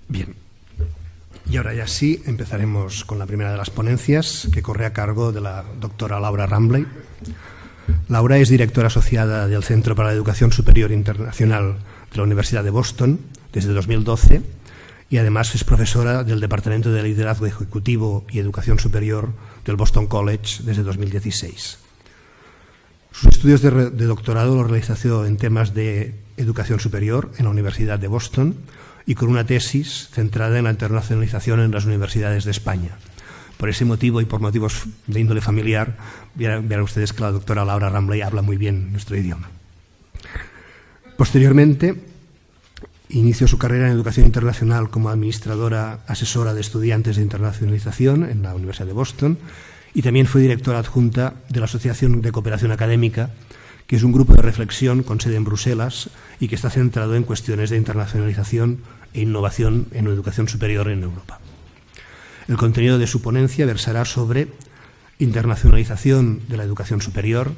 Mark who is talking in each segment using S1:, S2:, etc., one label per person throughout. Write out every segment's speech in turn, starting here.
S1: Bien, y ahora ya sí empezaremos con la primera de las ponencias, que corre a cargo de la doctora Laura Rambley. Laura es directora asociada del Centro para la Educación Superior Internacional de la Universidad de Boston desde 2012 y además es profesora del Departamento de Liderazgo Ejecutivo y Educación Superior del Boston College desde 2016. Sus estudios de doctorado los realizó en temas de educación superior en la Universidad de Boston y con una tesis centrada en la internacionalización en las universidades de España. Por ese motivo y por motivos de índole familiar, verán ustedes que la doctora Laura Rambley habla muy bien nuestro idioma. Posteriormente, inició su carrera en educación internacional como administradora asesora de estudiantes de internacionalización en la Universidad de Boston y también fue directora adjunta de la Asociación de Cooperación Académica, que es un grupo de reflexión con sede en Bruselas y que está centrado en cuestiones de internacionalización e innovación en educación superior en Europa. El contenido de su ponencia versará sobre internacionalización de la educación superior,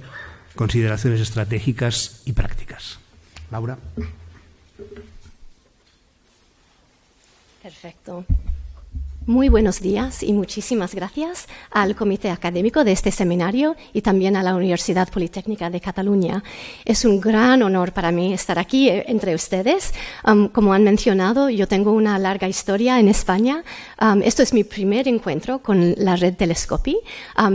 S1: consideraciones estratégicas y prácticas. Laura.
S2: Perfecto. Muy buenos días y muchísimas gracias al Comité Académico de este seminario y también a la Universidad Politécnica de Cataluña. Es un gran honor para mí estar aquí entre ustedes. Como han mencionado, yo tengo una larga historia en España. Esto es mi primer encuentro con la red Telescopi,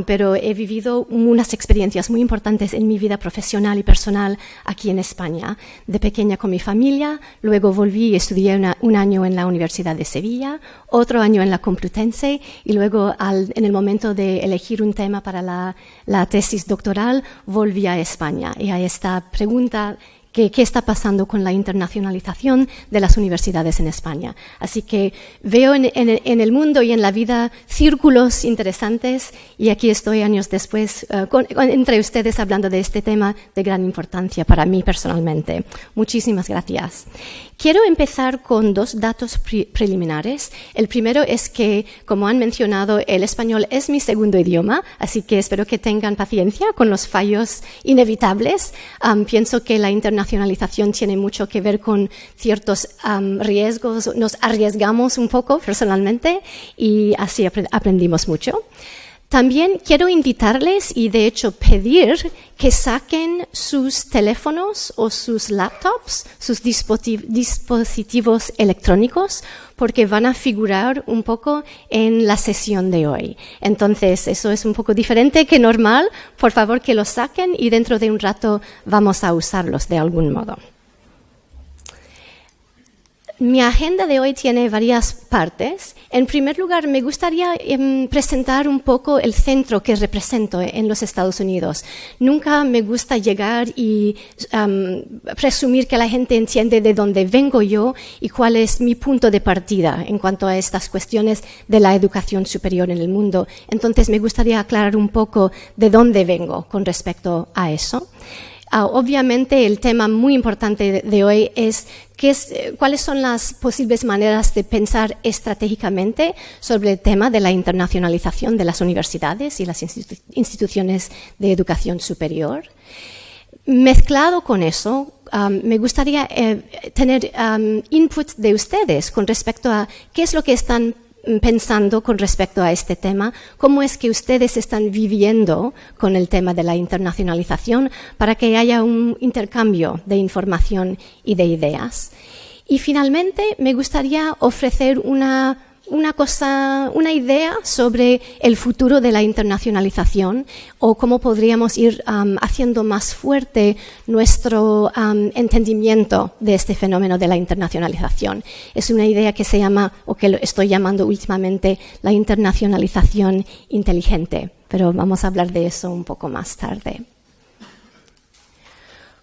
S2: pero he vivido unas experiencias muy importantes en mi vida profesional y personal aquí en España. De pequeña con mi familia, luego volví y estudié un año en la Universidad de Sevilla, otro año en la Complutense y luego en el momento de elegir un tema para la tesis doctoral volví a España y a esta pregunta ¿qué está pasando con la internacionalización de las universidades en España? Así que veo en el mundo y en la vida círculos interesantes y aquí estoy años después entre ustedes hablando de este tema de gran importancia para mí personalmente. Muchísimas gracias. Quiero empezar con dos datos preliminares. El primero es que, como han mencionado, el español es mi segundo idioma, así que espero que tengan paciencia con los fallos inevitables. Pienso que la internacionalización tiene mucho que ver con ciertos riesgos. Nos arriesgamos un poco personalmente y así aprendimos mucho. También quiero invitarles y de hecho pedir que saquen sus teléfonos o sus laptops, sus dispositivos electrónicos, porque van a figurar un poco en la sesión de hoy. Entonces, eso es un poco diferente que normal. Por favor, que los saquen y dentro de un rato vamos a usarlos de algún modo. Mi agenda de hoy tiene varias partes. En primer lugar, me gustaría presentar un poco el centro que represento en los Estados Unidos. Nunca me gusta llegar y presumir que la gente entiende de dónde vengo yo y cuál es mi punto de partida en cuanto a estas cuestiones de la educación superior en el mundo. Entonces, me gustaría aclarar un poco de dónde vengo con respecto a eso. Obviamente, el tema muy importante de hoy es cuáles son las posibles maneras de pensar estratégicamente sobre el tema de la internacionalización de las universidades y las instituciones de educación superior. Mezclado con eso, me gustaría tener input de ustedes con respecto a qué es lo que están pensando con respecto a este tema, cómo es que ustedes están viviendo con el tema de la internacionalización para que haya un intercambio de información y de ideas. Y finalmente me gustaría ofrecer una idea sobre el futuro de la internacionalización o cómo podríamos ir haciendo más fuerte nuestro entendimiento de este fenómeno de la internacionalización. Es una idea que se llama, o que lo estoy llamando últimamente, la internacionalización inteligente, pero vamos a hablar de eso un poco más tarde.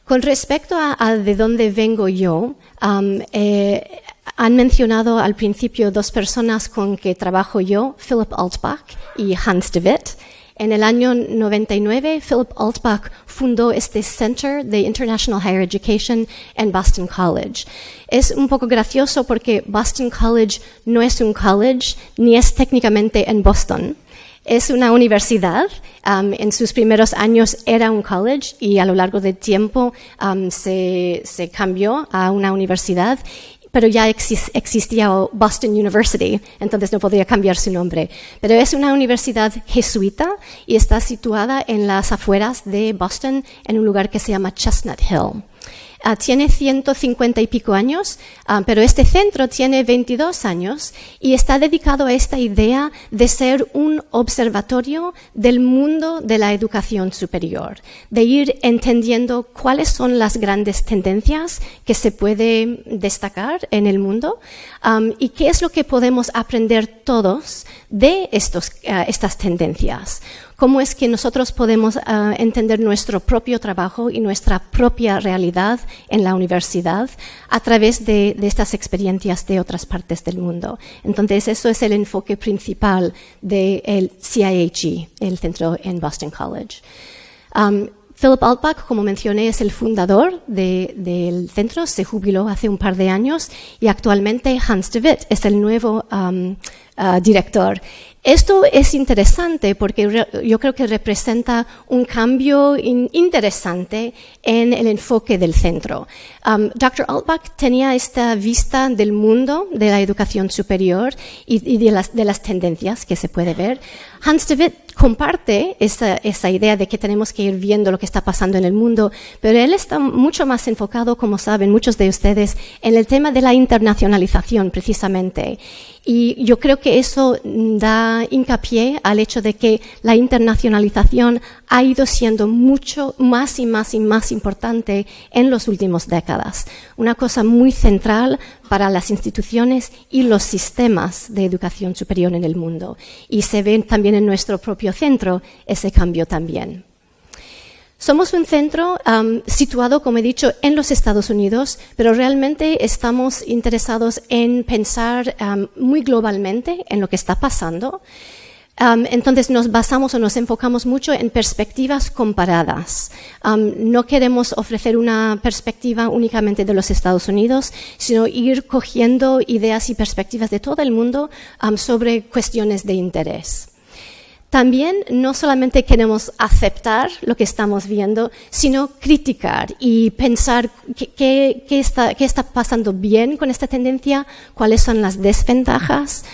S2: Con respecto a de dónde vengo yo, han mencionado al principio dos personas con que trabajo yo, Philip Altbach y Hans de Witt. En el año 99, Philip Altbach fundó este Center de International Higher Education en Boston College. Es un poco gracioso porque Boston College no es un college ni es técnicamente en Boston. Es una universidad. En sus primeros años era un college y a lo largo del tiempo se cambió a una universidad. pero ya existía Boston University, entonces no podría cambiar su nombre. Pero es una universidad jesuita y está situada en las afueras de Boston, en un lugar que se llama Chestnut Hill. Tiene 150 y pico años, pero este centro tiene 22 años y está dedicado a esta idea de ser un observatorio del mundo de la educación superior, de ir entendiendo cuáles son las grandes tendencias que se puede destacar en el mundo y qué es lo que podemos aprender todos de estas tendencias. Cómo es que nosotros podemos entender nuestro propio trabajo y nuestra propia realidad en la universidad a través de estas experiencias de otras partes del mundo. Entonces, eso es el enfoque principal del CIHE, el centro en Boston College. Philip Altbach, como mencioné, es el fundador del centro, se jubiló hace un par de años y actualmente Hans de Witt es el nuevo director. Esto es interesante porque yo creo que representa un cambio interesante en el enfoque del centro. Dr. Altbach tenía esta vista del mundo de la educación superior y de las tendencias que se puede ver. Hans de Witt comparte esa idea de que tenemos que ir viendo lo que está pasando en el mundo, pero él está mucho más enfocado, como saben muchos de ustedes, en el tema de la internacionalización precisamente. Y yo creo que eso da hincapié al hecho de que la internacionalización ha ido siendo mucho más y más y más importante en las últimas décadas. Una cosa muy central para las instituciones y los sistemas de educación superior en el mundo. Y se ve también en nuestro propio centro ese cambio también. Somos un centro situado, como he dicho, en los Estados Unidos, pero realmente estamos interesados en pensar muy globalmente en lo que está pasando. Entonces nos basamos o nos enfocamos mucho en perspectivas comparadas. No queremos ofrecer una perspectiva únicamente de los Estados Unidos, sino ir cogiendo ideas y perspectivas de todo el mundo sobre cuestiones de interés. También no solamente queremos aceptar lo que estamos viendo, sino criticar y pensar qué está pasando bien con esta tendencia, cuáles son las desventajas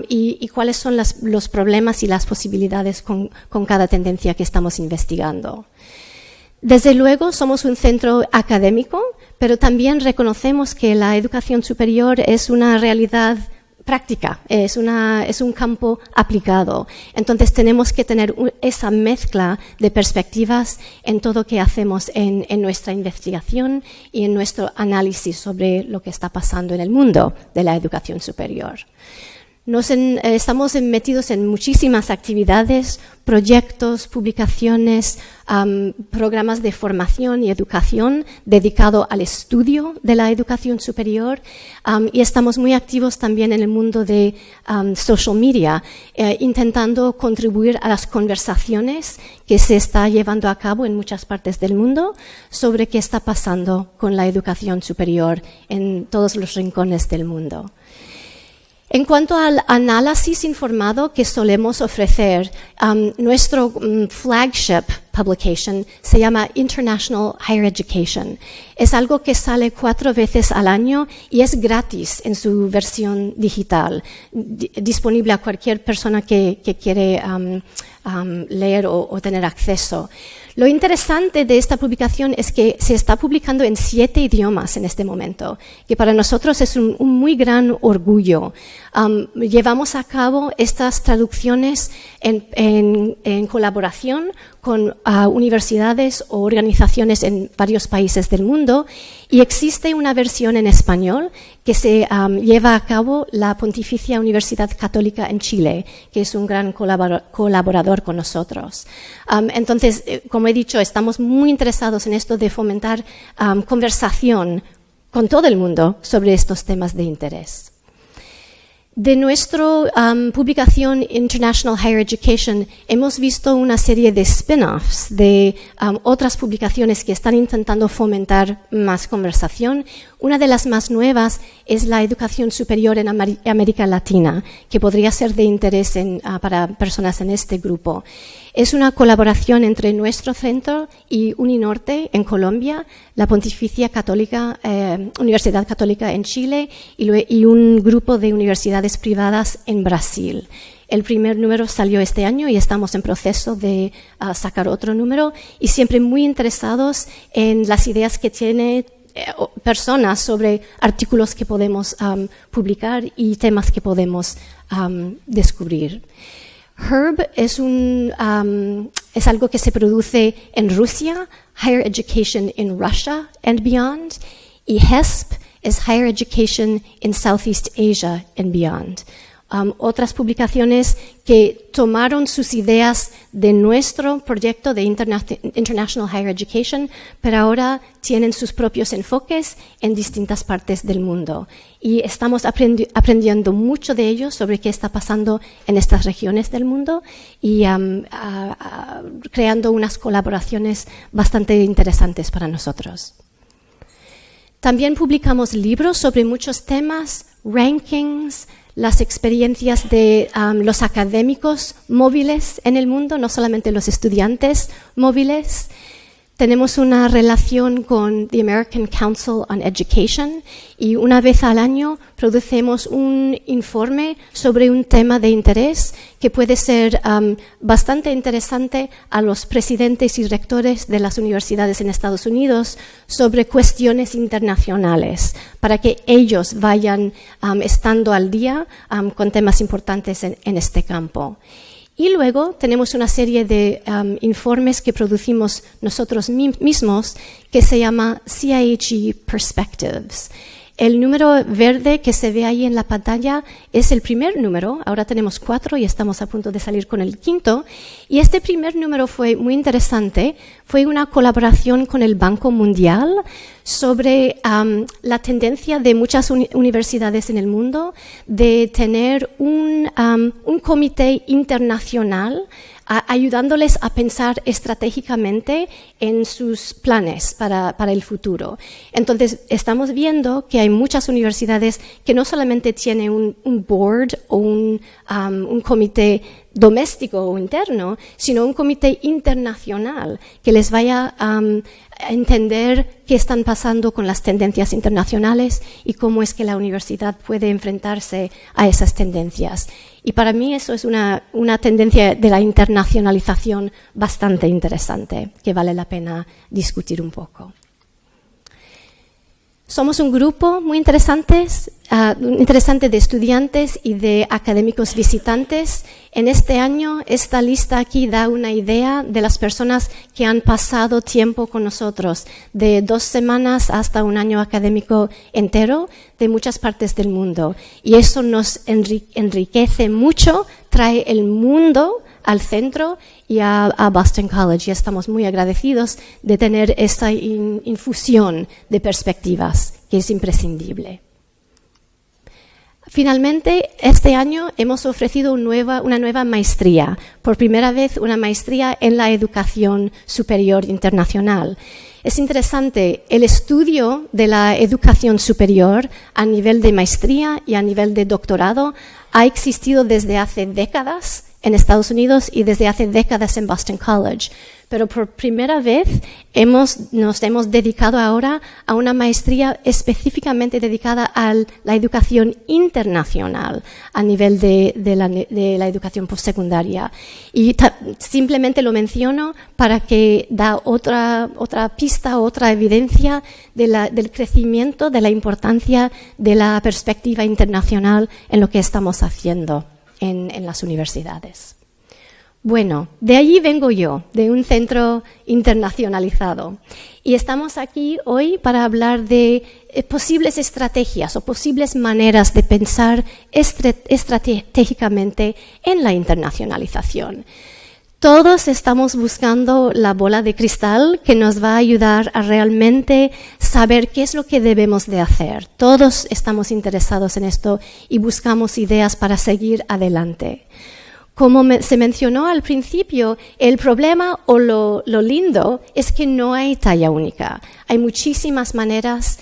S2: y cuáles son los problemas y las posibilidades con cada tendencia que estamos investigando. Desde luego, somos un centro académico, pero también reconocemos que la educación superior es una realidad práctica, es un campo aplicado. Entonces tenemos que tener esa mezcla de perspectivas en todo lo que hacemos en nuestra investigación y en nuestro análisis sobre lo que está pasando en el mundo de la educación superior. Estamos metidos en muchísimas actividades, proyectos, publicaciones, programas de formación y educación dedicado al estudio de la educación superior y estamos muy activos también en el mundo de social media, intentando contribuir a las conversaciones que se está llevando a cabo en muchas partes del mundo sobre qué está pasando con la educación superior en todos los rincones del mundo. En cuanto al análisis informado que solemos ofrecer, nuestro flagship publication se llama International Higher Education. Es algo que sale 4 veces al año y es gratis en su versión digital, disponible a cualquier persona que quiere leer o tener acceso. Lo interesante de esta publicación es que se está publicando en 7 idiomas en este momento, que para nosotros es un muy gran orgullo. Llevamos a cabo estas traducciones en colaboración con universidades o organizaciones en varios países del mundo y existe una versión en español que se lleva a cabo la Pontificia Universidad Católica en Chile, que es un gran colaborador con nosotros. Entonces, como he dicho, estamos muy interesados en esto de fomentar conversación con todo el mundo sobre estos temas de interés. De nuestra publicación International Higher Education hemos visto una serie de spin-offs de otras publicaciones que están intentando fomentar más conversación. Una de las más nuevas es la educación superior en América Latina, que podría ser de interés para personas en este grupo. Es una colaboración entre nuestro centro y Uninorte en Colombia, la Pontificia Católica, Universidad Católica en Chile y un grupo de universidades privadas en Brasil. El primer número salió este año y estamos en proceso de sacar otro número y siempre muy interesados en las ideas que tiene personas sobre artículos que podemos publicar y temas que podemos descubrir. HERB es algo que se produce en Rusia, Higher Education in Russia and Beyond, y HESP es Higher Education in Southeast Asia and Beyond. Otras publicaciones que tomaron sus ideas de nuestro proyecto de International Higher Education, pero ahora tienen sus propios enfoques en distintas partes del mundo. Y estamos aprendiendo mucho de ellos sobre qué está pasando en estas regiones del mundo y creando unas colaboraciones bastante interesantes para nosotros. También publicamos libros sobre muchos temas, rankings, las experiencias de los académicos móviles en el mundo, no solamente los estudiantes móviles. Tenemos una relación con the American Council on Education y una vez al año producemos un informe sobre un tema de interés que puede ser bastante interesante a los presidentes y rectores de las universidades en Estados Unidos sobre cuestiones internacionales, para que ellos vayan estando al día con temas importantes en este campo. Y luego tenemos una serie de informes que producimos nosotros mismos que se llama CIHE Perspectives. El número verde que se ve ahí en la pantalla es el primer número. Ahora tenemos 4 y estamos a punto de salir con el 5º. Y este primer número fue muy interesante. Fue una colaboración con el Banco Mundial sobre la tendencia de muchas universidades en el mundo de tener un comité internacional ayudándoles a pensar estratégicamente en sus planes para el futuro. Entonces, estamos viendo que hay muchas universidades que no solamente tienen un board o un comité doméstico o interno, sino un comité internacional que les vaya a entender qué están pasando con las tendencias internacionales y cómo es que la universidad puede enfrentarse a esas tendencias. Y para mí eso es una tendencia de la internacionalización bastante interesante, que vale la pena discutir un poco. Somos un grupo muy interesante de estudiantes y de académicos visitantes. En este año, esta lista aquí da una idea de las personas que han pasado tiempo con nosotros, de 2 semanas hasta un año académico entero, de muchas partes del mundo. Y eso nos enriquece mucho, trae el mundo al centro y a Boston College. Y estamos muy agradecidos de tener esta infusión de perspectivas que es imprescindible. Finalmente, este año hemos ofrecido una nueva maestría. Por primera vez, una maestría en la educación superior internacional. Es interesante, el estudio de la educación superior a nivel de maestría y a nivel de doctorado ha existido desde hace décadas en Estados Unidos y desde hace décadas en Boston College. Pero por primera vez nos hemos dedicado ahora a una maestría específicamente dedicada a la educación internacional a nivel de la educación postsecundaria. Y simplemente lo menciono para que da otra pista, otra evidencia del crecimiento, de la importancia de la perspectiva internacional en lo que estamos haciendo en las universidades. Bueno, de allí vengo yo, de un centro internacionalizado. Y estamos aquí hoy para hablar de posibles estrategias o posibles maneras de pensar estratégicamente en la internacionalización. Todos estamos buscando la bola de cristal que nos va a ayudar a realmente saber qué es lo que debemos de hacer. Todos estamos interesados en esto y buscamos ideas para seguir adelante. Como se mencionó al principio, el problema o lo lindo es que no hay talla única. Hay muchísimas maneras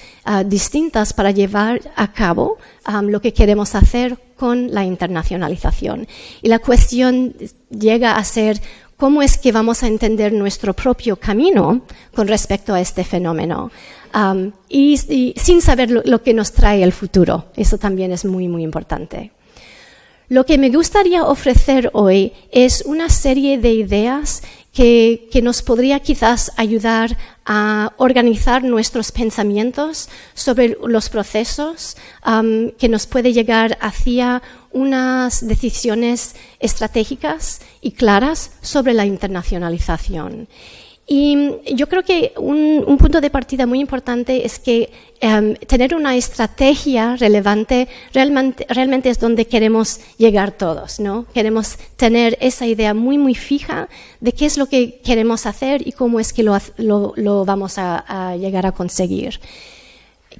S2: distintas para llevar a cabo lo que queremos hacer con la internacionalización. Y la cuestión llega a ser cómo es que vamos a entender nuestro propio camino con respecto a este fenómeno. Y sin saber lo que nos trae el futuro. Eso también es muy, muy importante. Lo que me gustaría ofrecer hoy es una serie de ideas que nos podría quizás ayudar a organizar nuestros pensamientos sobre los procesos, que nos puede llegar hacia unas decisiones estratégicas y claras sobre la internacionalización. Y yo creo que un punto de partida muy importante es que tener una estrategia relevante realmente es donde queremos llegar todos, ¿no? Queremos tener esa idea muy, muy fija de qué es lo que queremos hacer y cómo es que lo vamos a llegar a conseguir.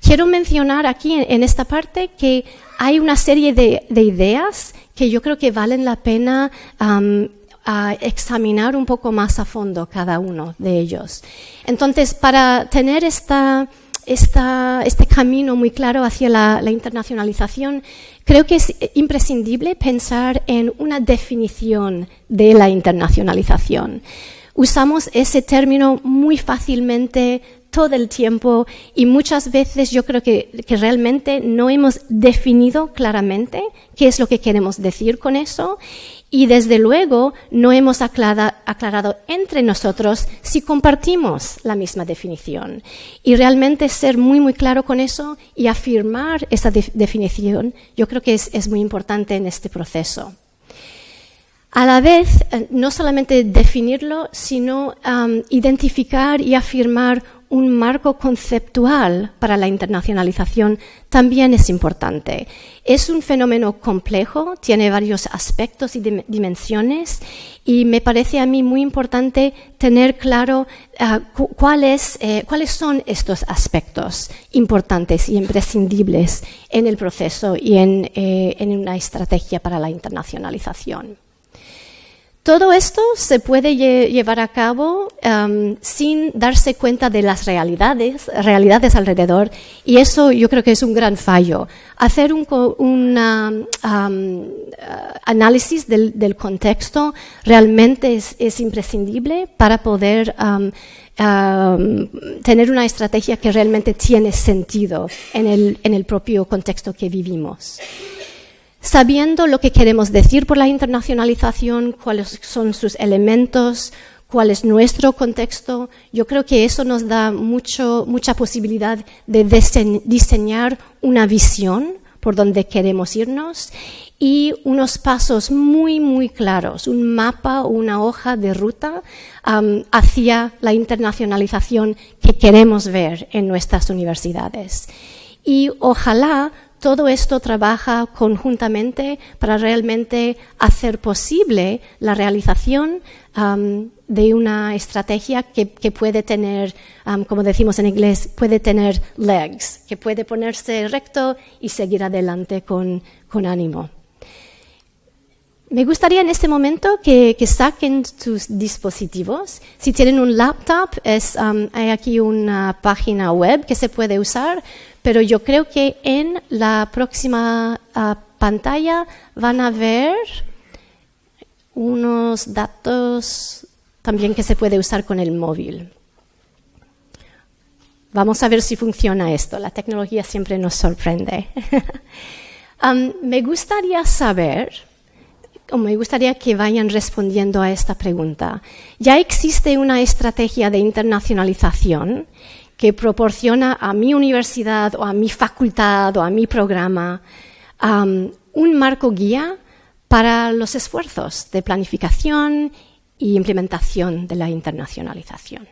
S2: Quiero mencionar aquí en esta parte que hay una serie de ideas que yo creo que valen la pena a examinar un poco más a fondo cada uno de ellos. Entonces, para tener este camino muy claro hacia la internacionalización, creo que es imprescindible pensar en una definición de la internacionalización. Usamos ese término muy fácilmente todo el tiempo y muchas veces yo creo que realmente no hemos definido claramente qué es lo que queremos decir con eso. Y desde luego no hemos aclarado entre nosotros si compartimos la misma definición. Y realmente ser muy, muy claro con eso y afirmar esa definición, yo creo que es muy importante en este proceso. A la vez, no solamente definirlo, sino identificar y afirmar un marco conceptual para la internacionalización también es importante. Es un fenómeno complejo, tiene varios aspectos y dimensiones y me parece a mí muy importante tener claro cuáles son estos aspectos importantes y imprescindibles en el proceso y en una estrategia para la internacionalización. Todo esto se puede llevar a cabo sin darse cuenta de las realidades alrededor y eso yo creo que es un gran fallo. Hacer un análisis del contexto realmente es imprescindible para poder tener una estrategia que realmente tiene sentido en el propio contexto que vivimos. Sabiendo lo que queremos decir por la internacionalización, cuáles son sus elementos, cuál es nuestro contexto, yo creo que eso nos da mucha posibilidad de diseñar una visión por donde queremos irnos y unos pasos muy, muy claros, un mapa o una hoja de ruta hacia la internacionalización que queremos ver en nuestras universidades. Y ojalá todo esto trabaja conjuntamente para realmente hacer posible la realización de una estrategia que puede tener, como decimos en inglés, puede tener legs, que puede ponerse recto y seguir adelante con ánimo. Me gustaría en este momento que saquen sus dispositivos. Si tienen un laptop, hay aquí una página web que se puede usar, pero yo creo que en la próxima pantalla van a ver unos datos también que se puede usar con el móvil. Vamos a ver si funciona esto. La tecnología siempre nos sorprende. Me gustaría saber, o me gustaría que vayan respondiendo a esta pregunta. ¿Ya existe una estrategia de internacionalización que proporciona a mi universidad o a mi facultad o a mi programa un marco guía para los esfuerzos de planificación y implementación de la internacionalización?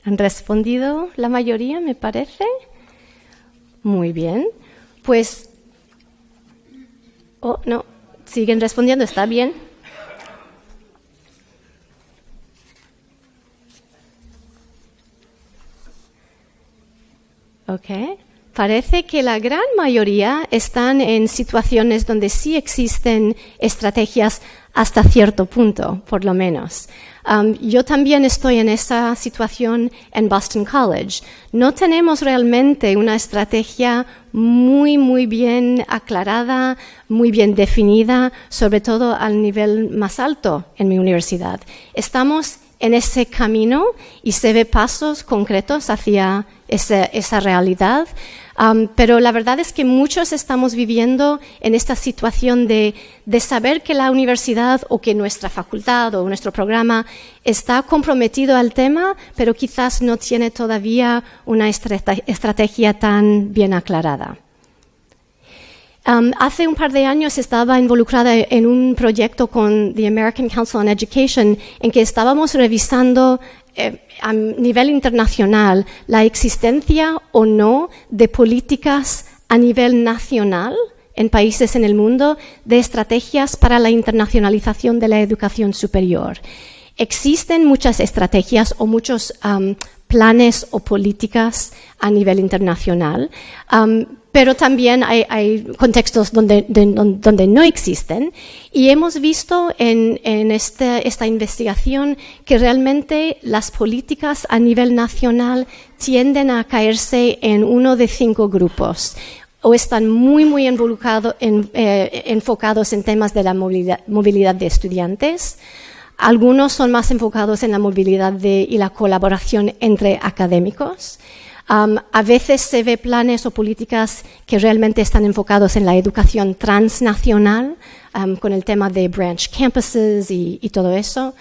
S2: ¿Han respondido la mayoría, me parece? Muy bien. Pues... Oh, no. Siguen respondiendo, está bien. Ok. Parece que la gran mayoría están en situaciones donde sí existen estrategias hasta cierto punto, por lo menos. Yo también estoy en esa situación en Boston College. No tenemos realmente una estrategia muy bien aclarada, muy bien definida, sobre todo al nivel más alto en mi universidad. Estamos en ese camino y se ve pasos concretos hacia esa realidad. Pero la verdad es que muchos estamos viviendo en esta situación de saber que la universidad o que nuestra facultad o nuestro programa está comprometido al tema, pero quizás no tiene todavía una estrategia tan bien aclarada. Hace un par de años estaba involucrada en un proyecto con the American Council on Education en que estábamos revisando a nivel internacional la existencia o no de políticas a nivel nacional en países en el mundo de estrategias para la internacionalización de la educación superior. Existen muchas estrategias o muchos planes o políticas a nivel internacional, pero también hay contextos donde no existen, y hemos visto en esta investigación que realmente las políticas a nivel nacional tienden a caerse en uno de 5 grupos. O están muy enfocados en temas de la movilidad de estudiantes. Algunos son más enfocados en la movilidad y la colaboración entre académicos. A veces se ve planes o políticas que realmente están enfocados en la educación transnacional, con el tema de branch campuses y todo eso.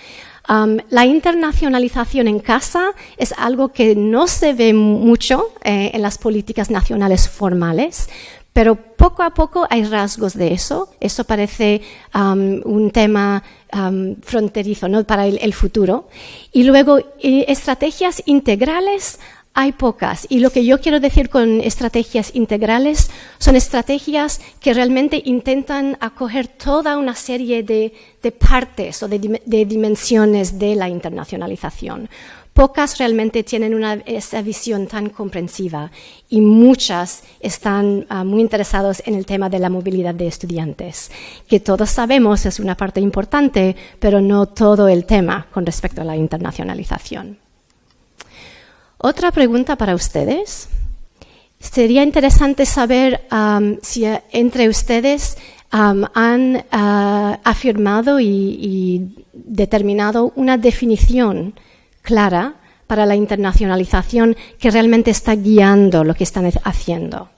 S2: La internacionalización en casa es algo que no se ve mucho en las políticas nacionales formales, pero poco a poco hay rasgos de eso. Eso parece un tema fronterizo, ¿no?, para el futuro. Y luego, estrategias integrales hay pocas. Y lo que yo quiero decir con estrategias integrales son estrategias que realmente intentan acoger toda una serie de partes o de dimensiones de la internacionalización. Pocas realmente tienen esa visión tan comprensiva y muchas están muy interesados en el tema de la movilidad de estudiantes, que todos sabemos es una parte importante, pero no todo el tema con respecto a la internacionalización. Otra pregunta para ustedes. Sería interesante saber si entre ustedes han afirmado y determinado una definición clara para la internacionalización que realmente está guiando lo que están haciendo.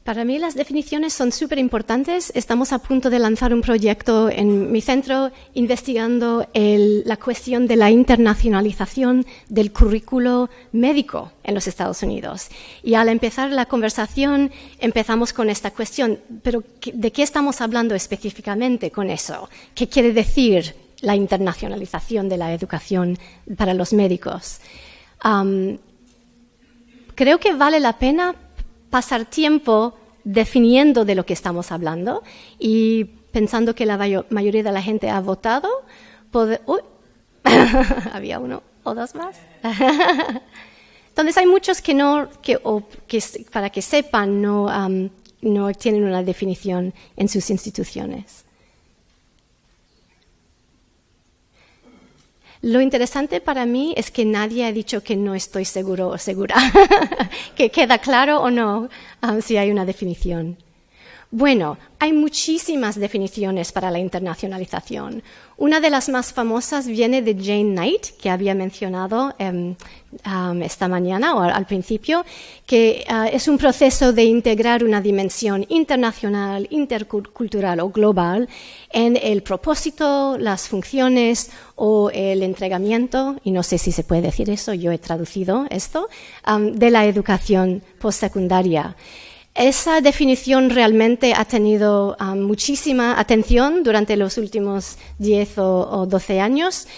S2: Para mí las definiciones son súper importantes. Estamos a punto de lanzar un proyecto en mi centro investigando la cuestión de la internacionalización del currículo médico en los Estados Unidos. Y al empezar la conversación empezamos con esta cuestión, pero ¿de qué estamos hablando específicamente con eso? ¿Qué quiere decir la internacionalización de la educación para los médicos? Creo que vale la pena pasar tiempo definiendo de lo que estamos hablando y pensando que la mayoría de la gente ha votado. Había uno o dos más. Entonces hay muchos que para que sepan no tienen una definición en sus instituciones. Lo interesante para mí es que nadie ha dicho que no estoy seguro o segura, que queda claro o no si hay una definición. Bueno, hay muchísimas definiciones para la internacionalización. Una de las más famosas viene de Jane Knight, que había mencionado esta mañana o al principio, que es un proceso de integrar una dimensión internacional, intercultural o global en el propósito, las funciones o el entregamiento, y no sé si se puede decir eso, yo he traducido esto, de la educación postsecundaria. Esa definición realmente ha tenido muchísima atención durante los últimos 10 o 12 años.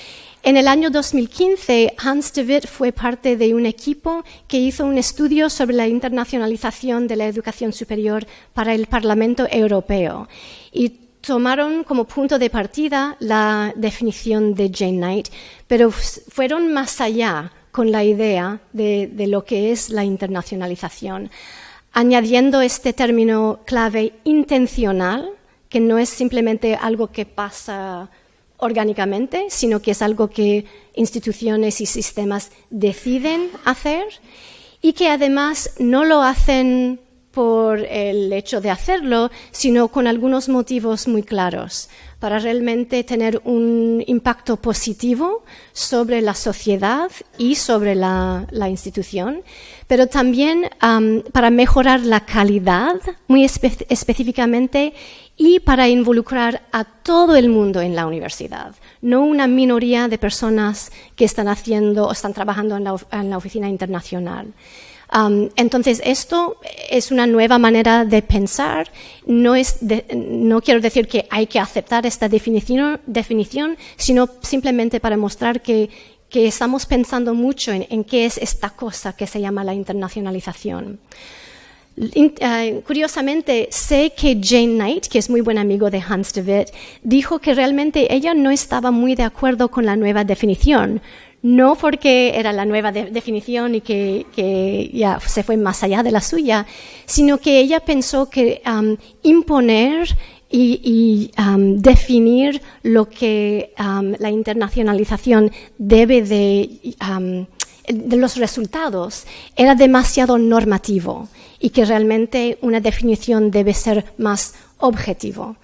S2: En el año 2015, Hans de Witt fue parte de un equipo que hizo un estudio sobre la internacionalización de la educación superior para el Parlamento Europeo y tomaron como punto de partida la definición de Jane Knight, pero fueron más allá con la idea de lo que es la internacionalización, añadiendo este término clave intencional, que no es simplemente algo que pasa orgánicamente, sino que es algo que instituciones y sistemas deciden hacer y que además no lo hacen por el hecho de hacerlo, sino con algunos motivos muy claros, para realmente tener un impacto positivo sobre la sociedad y sobre la institución, pero también para mejorar la calidad, muy específicamente, y para involucrar a todo el mundo en la universidad, no una minoría de personas que están haciendo o están trabajando en la oficina internacional. Entonces, esto es una nueva manera de pensar. No quiero decir que hay que aceptar esta definición, sino simplemente para mostrar que estamos pensando mucho en qué es esta cosa que se llama la internacionalización. Curiosamente, sé que Jane Knight, que es muy buen amigo de Hans de Witt, dijo que realmente ella no estaba muy de acuerdo con la nueva definición. No porque era la nueva definición y que ya se fue más allá de la suya, sino que ella pensó que imponer y definir lo que la internacionalización debe de los resultados era demasiado normativo y que realmente una definición debe ser más objetivo.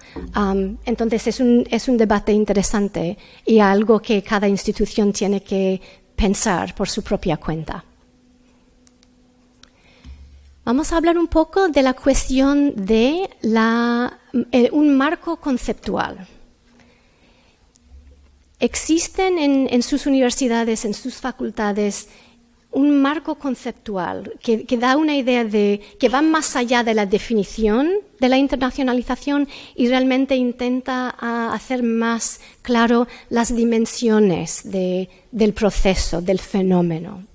S2: Entonces es un debate interesante y algo que cada institución tiene que pensar por su propia cuenta. Vamos a hablar un poco de la cuestión de un marco conceptual. ¿Existen en sus universidades, en sus facultades, un marco conceptual que da una idea que va más allá de la definición de la internacionalización y realmente intenta hacer más claro las dimensiones del proceso, del fenómeno?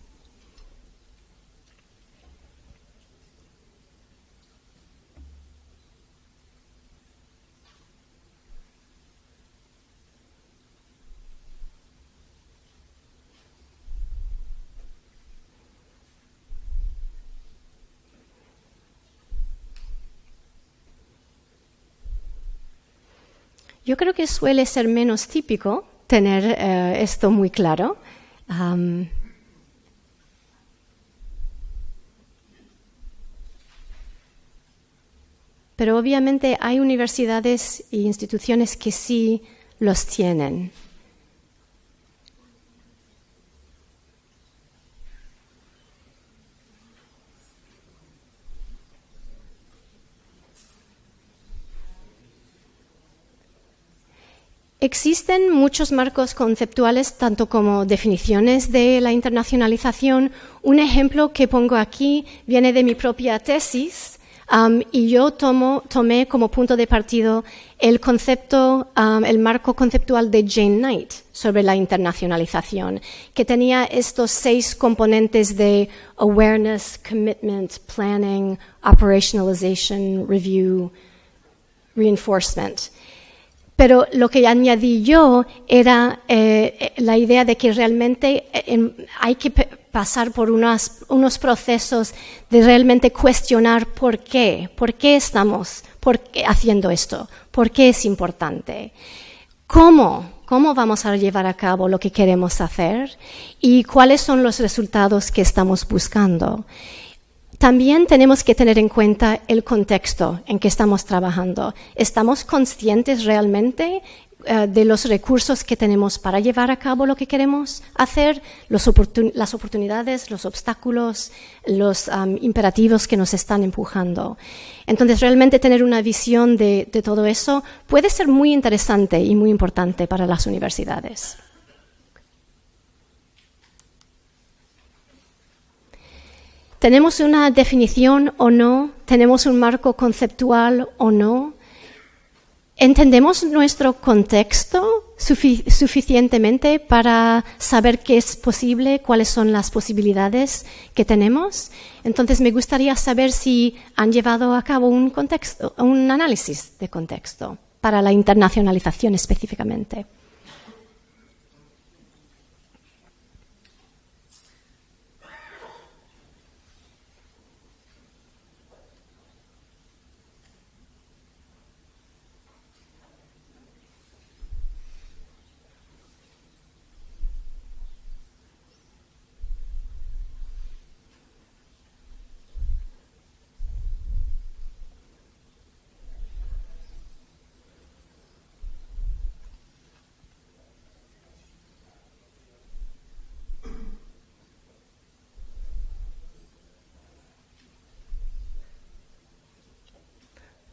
S2: Yo creo que suele ser menos típico tener esto muy claro. Pero obviamente hay universidades e instituciones que sí los tienen. Existen muchos marcos conceptuales, tanto como definiciones de la internacionalización. Un ejemplo que pongo aquí viene de mi propia tesis y yo tomé como punto de partida el concepto, el marco conceptual de Jane Knight sobre la internacionalización, que tenía estos 6 componentes de awareness, commitment, planning, operationalization, review, reinforcement. Pero lo que añadí yo era la idea de que realmente hay que pasar por unos procesos de realmente cuestionar por qué estamos haciendo esto, por qué es importante, cómo cómo vamos a llevar a cabo lo que queremos hacer y cuáles son los resultados que estamos buscando. También tenemos que tener en cuenta el contexto en que estamos trabajando. ¿Estamos conscientes realmente de los recursos que tenemos para llevar a cabo lo que queremos hacer, las oportunidades, los obstáculos, los imperativos que nos están empujando? Entonces, realmente tener una visión de todo eso puede ser muy interesante y muy importante para las universidades. ¿Tenemos una definición o no? ¿Tenemos un marco conceptual o no? ¿Entendemos nuestro contexto suficientemente para saber qué es posible, cuáles son las posibilidades que tenemos? Entonces, me gustaría saber si han llevado a cabo un análisis de contexto para la internacionalización específicamente.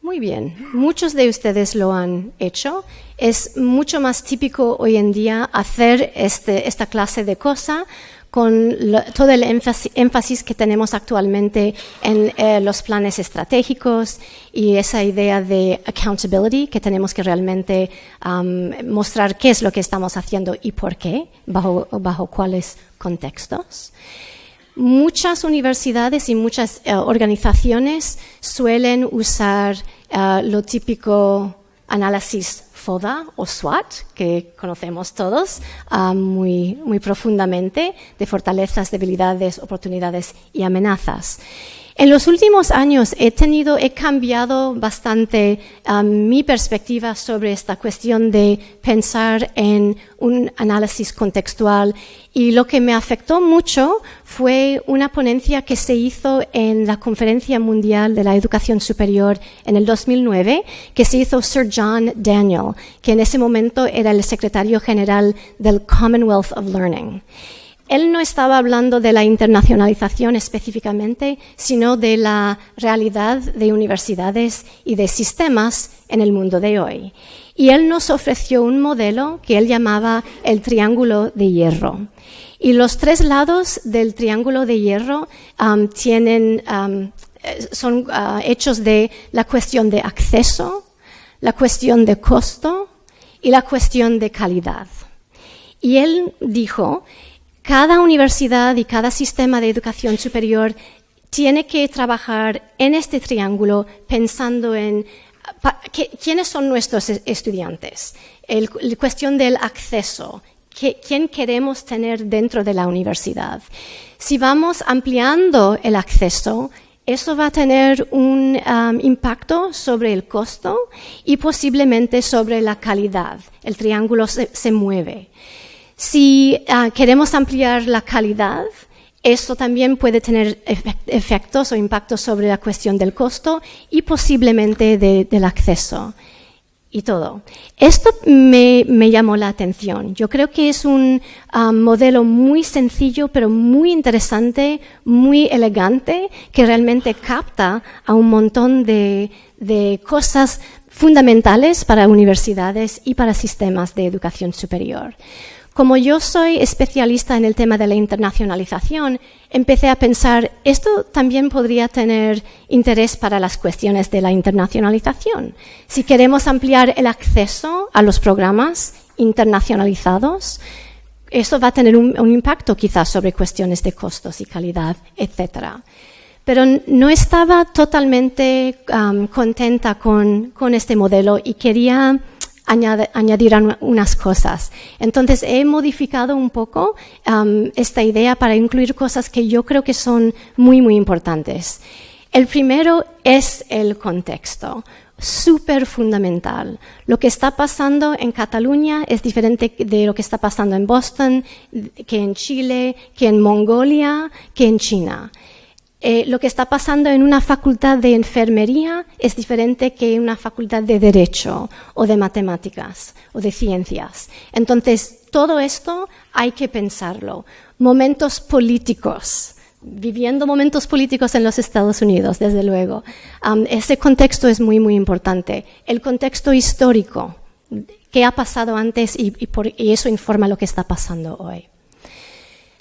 S2: Muy bien, muchos de ustedes lo han hecho. Es mucho más típico hoy en día hacer esta clase de cosa con todo el énfasis que tenemos actualmente en los planes estratégicos y esa idea de accountability, que tenemos que realmente mostrar qué es lo que estamos haciendo y por qué, bajo cuáles contextos. Muchas universidades y muchas organizaciones suelen usar lo típico análisis FODA o SWOT, que conocemos todos muy profundamente, de fortalezas, debilidades, oportunidades y amenazas. En los últimos años he cambiado bastante mi perspectiva sobre esta cuestión de pensar en un análisis contextual, y lo que me afectó mucho fue una ponencia que se hizo en la Conferencia Mundial de la Educación Superior en el 2009, que se hizo Sir John Daniel, que en ese momento era el secretario general del Commonwealth of Learning. Él no estaba hablando de la internacionalización específicamente, sino de la realidad de universidades y de sistemas en el mundo de hoy. Y él nos ofreció un modelo que él llamaba el triángulo de hierro. Y los tres lados del triángulo de hierro son hechos de la cuestión de acceso, la cuestión de costo y la cuestión de calidad. Y él dijo: cada universidad y cada sistema de educación superior tiene que trabajar en este triángulo pensando en quiénes son nuestros estudiantes, la cuestión del acceso, quién queremos tener dentro de la universidad. Si vamos ampliando el acceso, eso va a tener un impacto sobre el costo y posiblemente sobre la calidad. El triángulo se mueve. Si queremos ampliar la calidad, esto también puede tener efectos o impactos sobre la cuestión del costo y posiblemente del acceso y todo. Esto me llamó la atención. Yo creo que es un modelo muy sencillo, pero muy interesante, muy elegante, que realmente capta a un montón de cosas fundamentales para universidades y para sistemas de educación superior. Como yo soy especialista en el tema de la internacionalización, empecé a pensar, esto también podría tener interés para las cuestiones de la internacionalización. Si queremos ampliar el acceso a los programas internacionalizados, eso va a tener un impacto quizás sobre cuestiones de costos y calidad, etc. Pero no estaba totalmente contenta con este modelo y quería añadir unas cosas. Entonces he modificado un poco esta idea para incluir cosas que yo creo que son muy, muy importantes. El primero es el contexto. súper fundamental. Lo que está pasando en Cataluña es diferente de lo que está pasando en Boston, que en Chile, que en Mongolia, que en China. Lo que está pasando en una facultad de enfermería es diferente que en una facultad de derecho o de matemáticas o de ciencias. Entonces, todo esto hay que pensarlo. Momentos políticos, viviendo momentos políticos en los Estados Unidos, desde luego. Ese contexto es muy, muy importante. El contexto histórico, qué ha pasado antes y eso informa lo que está pasando hoy.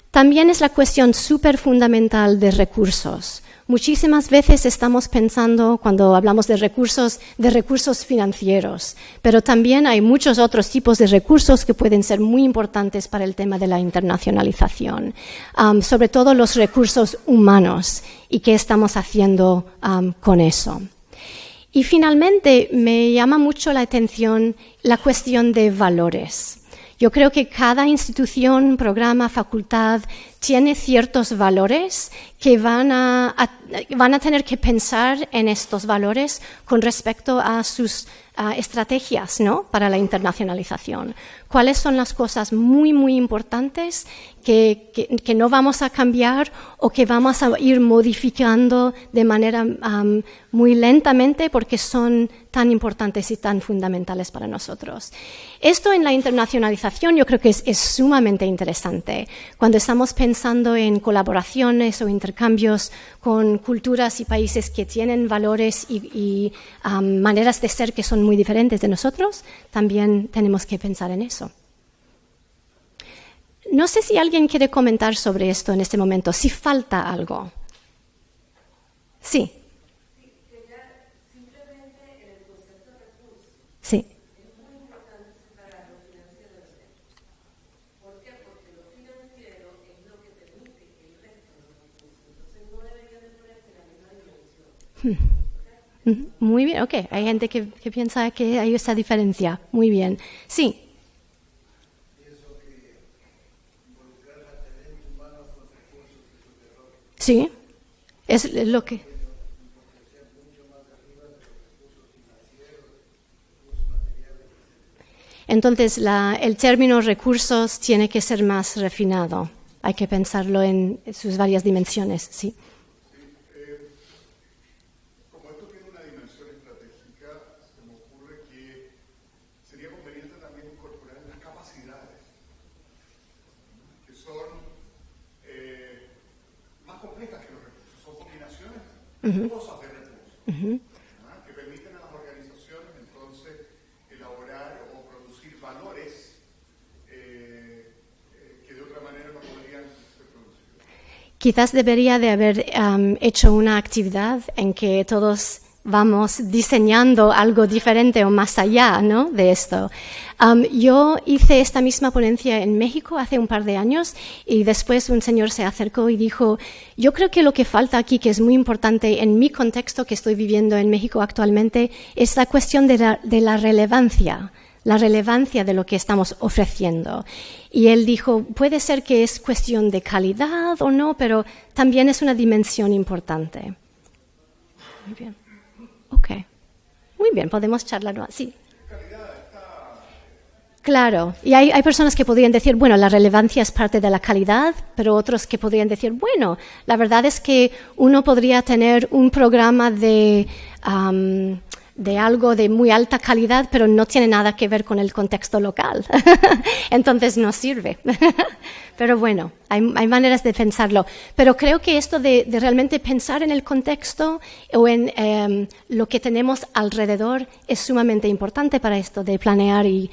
S2: También es la cuestión súper fundamental de recursos. Muchísimas veces estamos pensando, cuando hablamos de recursos financieros, pero también hay muchos otros tipos de recursos que pueden ser muy importantes para el tema de la internacionalización, sobre todo los recursos humanos y qué estamos haciendo con eso. Y finalmente me llama mucho la atención la cuestión de valores. Yo creo que cada institución, programa, facultad tiene ciertos valores que van a tener que pensar en estos valores con respecto a sus estrategias, ¿no?, para la internacionalización. ¿Cuáles son las cosas muy, muy importantes que no vamos a cambiar o que vamos a ir modificando de manera muy lentamente porque son tan importantes y tan fundamentales para nosotros? Esto en la internacionalización yo creo que es sumamente interesante. Cuando estamos pensando en colaboraciones o intercambios con culturas y países que tienen valores y maneras de ser que son muy diferentes de nosotros, también tenemos que pensar en eso. No sé si alguien quiere comentar sobre esto en este momento, si falta algo. Sí. Sí. Muy bien, ok. Hay gente que piensa que hay esa diferencia. Muy bien. Sí. Sí, es lo que... Entonces, el término recursos tiene que ser más refinado. Hay que pensarlo en sus varias dimensiones, sí.
S3: Como esto tiene una dimensión estratégica, se me ocurre que sería conveniente también incorporar las capacidades, que son más complejas que los recursos, son combinaciones cosas de recursos, que permiten a las organizaciones entonces elaborar o producir valores que de otra manera no podrían ser producidos.
S2: Quizás debería de haber hecho una actividad en que todos vamos diseñando algo diferente o más allá, ¿no?, de esto. Yo hice esta misma ponencia en México hace un par de años y después un señor se acercó y dijo, yo creo que lo que falta aquí, que es muy importante en mi contexto que estoy viviendo en México actualmente, es la cuestión de la relevancia de lo que estamos ofreciendo. Y él dijo, puede ser que es cuestión de calidad o no, pero también es una dimensión importante. Muy bien. Ok. Muy bien, podemos charlar más. Sí. Claro, y hay personas que podrían decir, bueno, la relevancia es parte de la calidad, pero otros que podrían decir, bueno, la verdad es que uno podría tener un programa de algo de muy alta calidad, pero no tiene nada que ver con el contexto local. Entonces no sirve. Pero bueno, hay maneras de pensarlo. Pero creo que esto de realmente pensar en el contexto o en lo que tenemos alrededor es sumamente importante para esto de planear y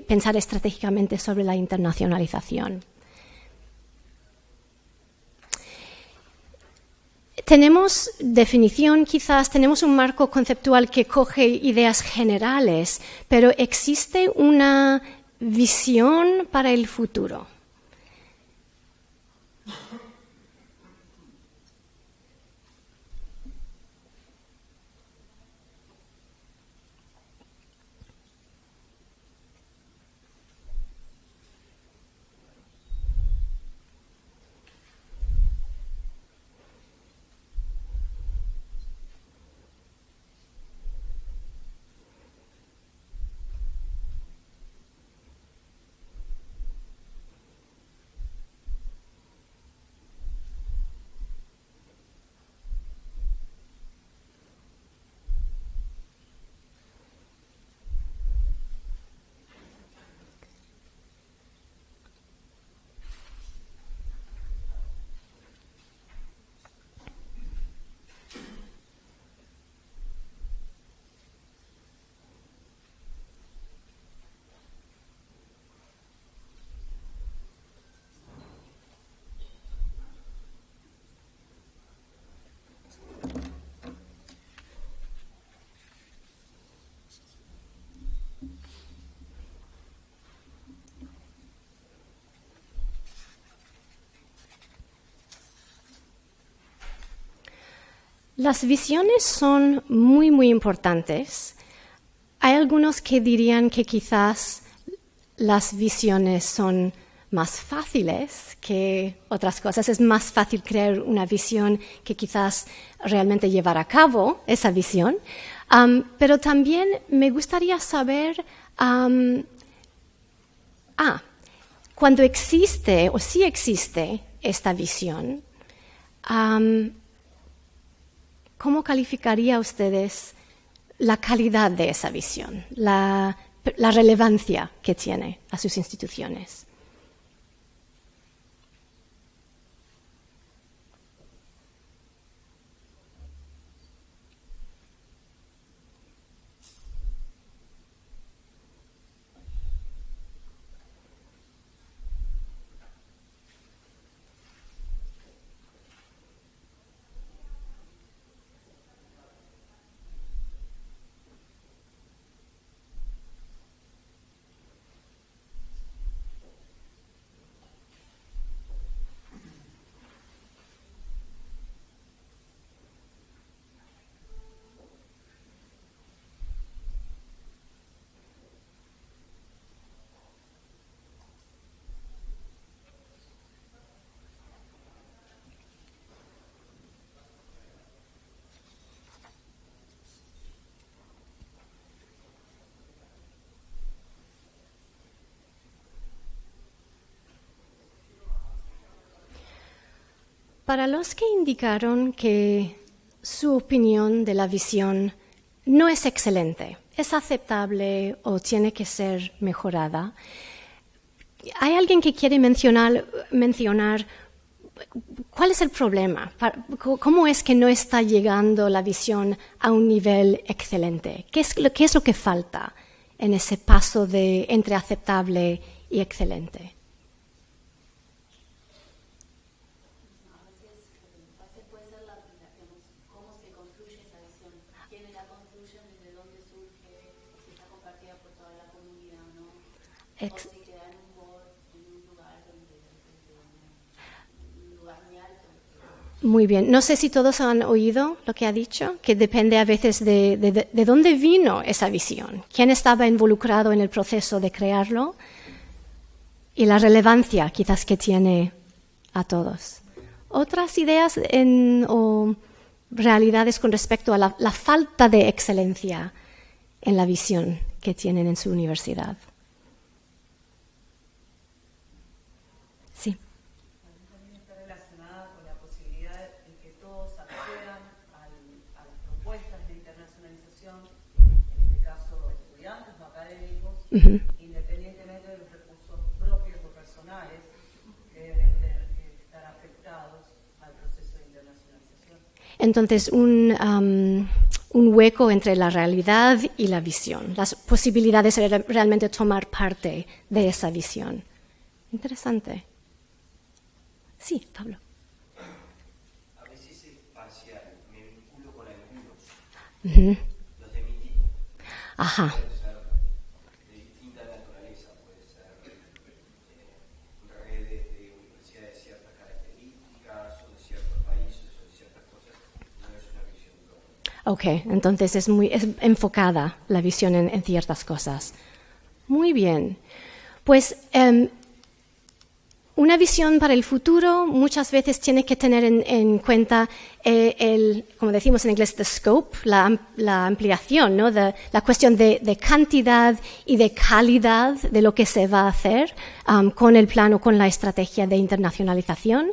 S2: pensar estratégicamente sobre la internacionalización. Tenemos definición, quizás, tenemos un marco conceptual que coge ideas generales, pero existe una visión para el futuro. Las visiones son muy, muy importantes. Hay algunos que dirían que quizás las visiones son más fáciles que otras cosas. Es más fácil crear una visión que quizás realmente llevar a cabo esa visión. Pero también me gustaría saber, cuando existe o si existe esta visión, ¿cómo calificaría ustedes la calidad de esa visión, la relevancia que tiene a sus instituciones? Para los que indicaron que su opinión de la visión no es excelente, es aceptable o tiene que ser mejorada, ¿hay alguien que quiere mencionar cuál es el problema? ¿Cómo es que no está llegando la visión a un nivel excelente? ¿Qué es lo que falta en ese paso entre aceptable y excelente? Muy bien. No sé si todos han oído lo que ha dicho, que depende a veces de dónde vino esa visión, quién estaba involucrado en el proceso de crearlo y la relevancia quizás que tiene a todos. Otras ideas o realidades con respecto a la falta de excelencia en la visión que tienen en su universidad. Sí.
S4: También está relacionada con la posibilidad de que todos accedan a las propuestas de internacionalización, en este caso estudiantes o académicos, independientemente de los recursos propios o personales que deben estar afectados al proceso de internacionalización.
S2: Entonces, un hueco entre la realidad y la visión, las posibilidades de realmente tomar parte de esa visión. Interesante. Sí, Pablo.
S5: A veces es parcial, me vinculo con algunos, los de mi tipo.
S2: Ajá.
S5: Puede ser de distinta naturaleza, puede ser redes de universidades de ciertas características, o de ciertos países, o de ciertas cosas, no es una visión global.
S2: Ok, entonces es enfocada la visión en ciertas cosas. Muy bien. Pues una visión para el futuro muchas veces tiene que tener en cuenta como decimos en inglés, the scope, la ampliación, ¿no? La cuestión de cantidad y de calidad de lo que se va a hacer con el plan o con la estrategia de internacionalización.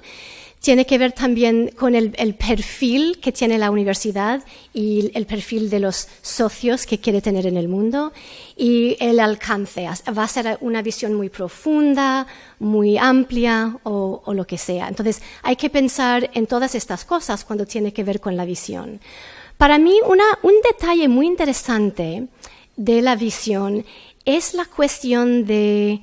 S2: Tiene que ver también con el perfil que tiene la universidad y el perfil de los socios que quiere tener en el mundo y el alcance. Va a ser una visión muy profunda, muy amplia o lo que sea. Entonces, hay que pensar en todas estas cosas cuando tiene que ver con la visión. Para mí, un detalle muy interesante de la visión es la cuestión de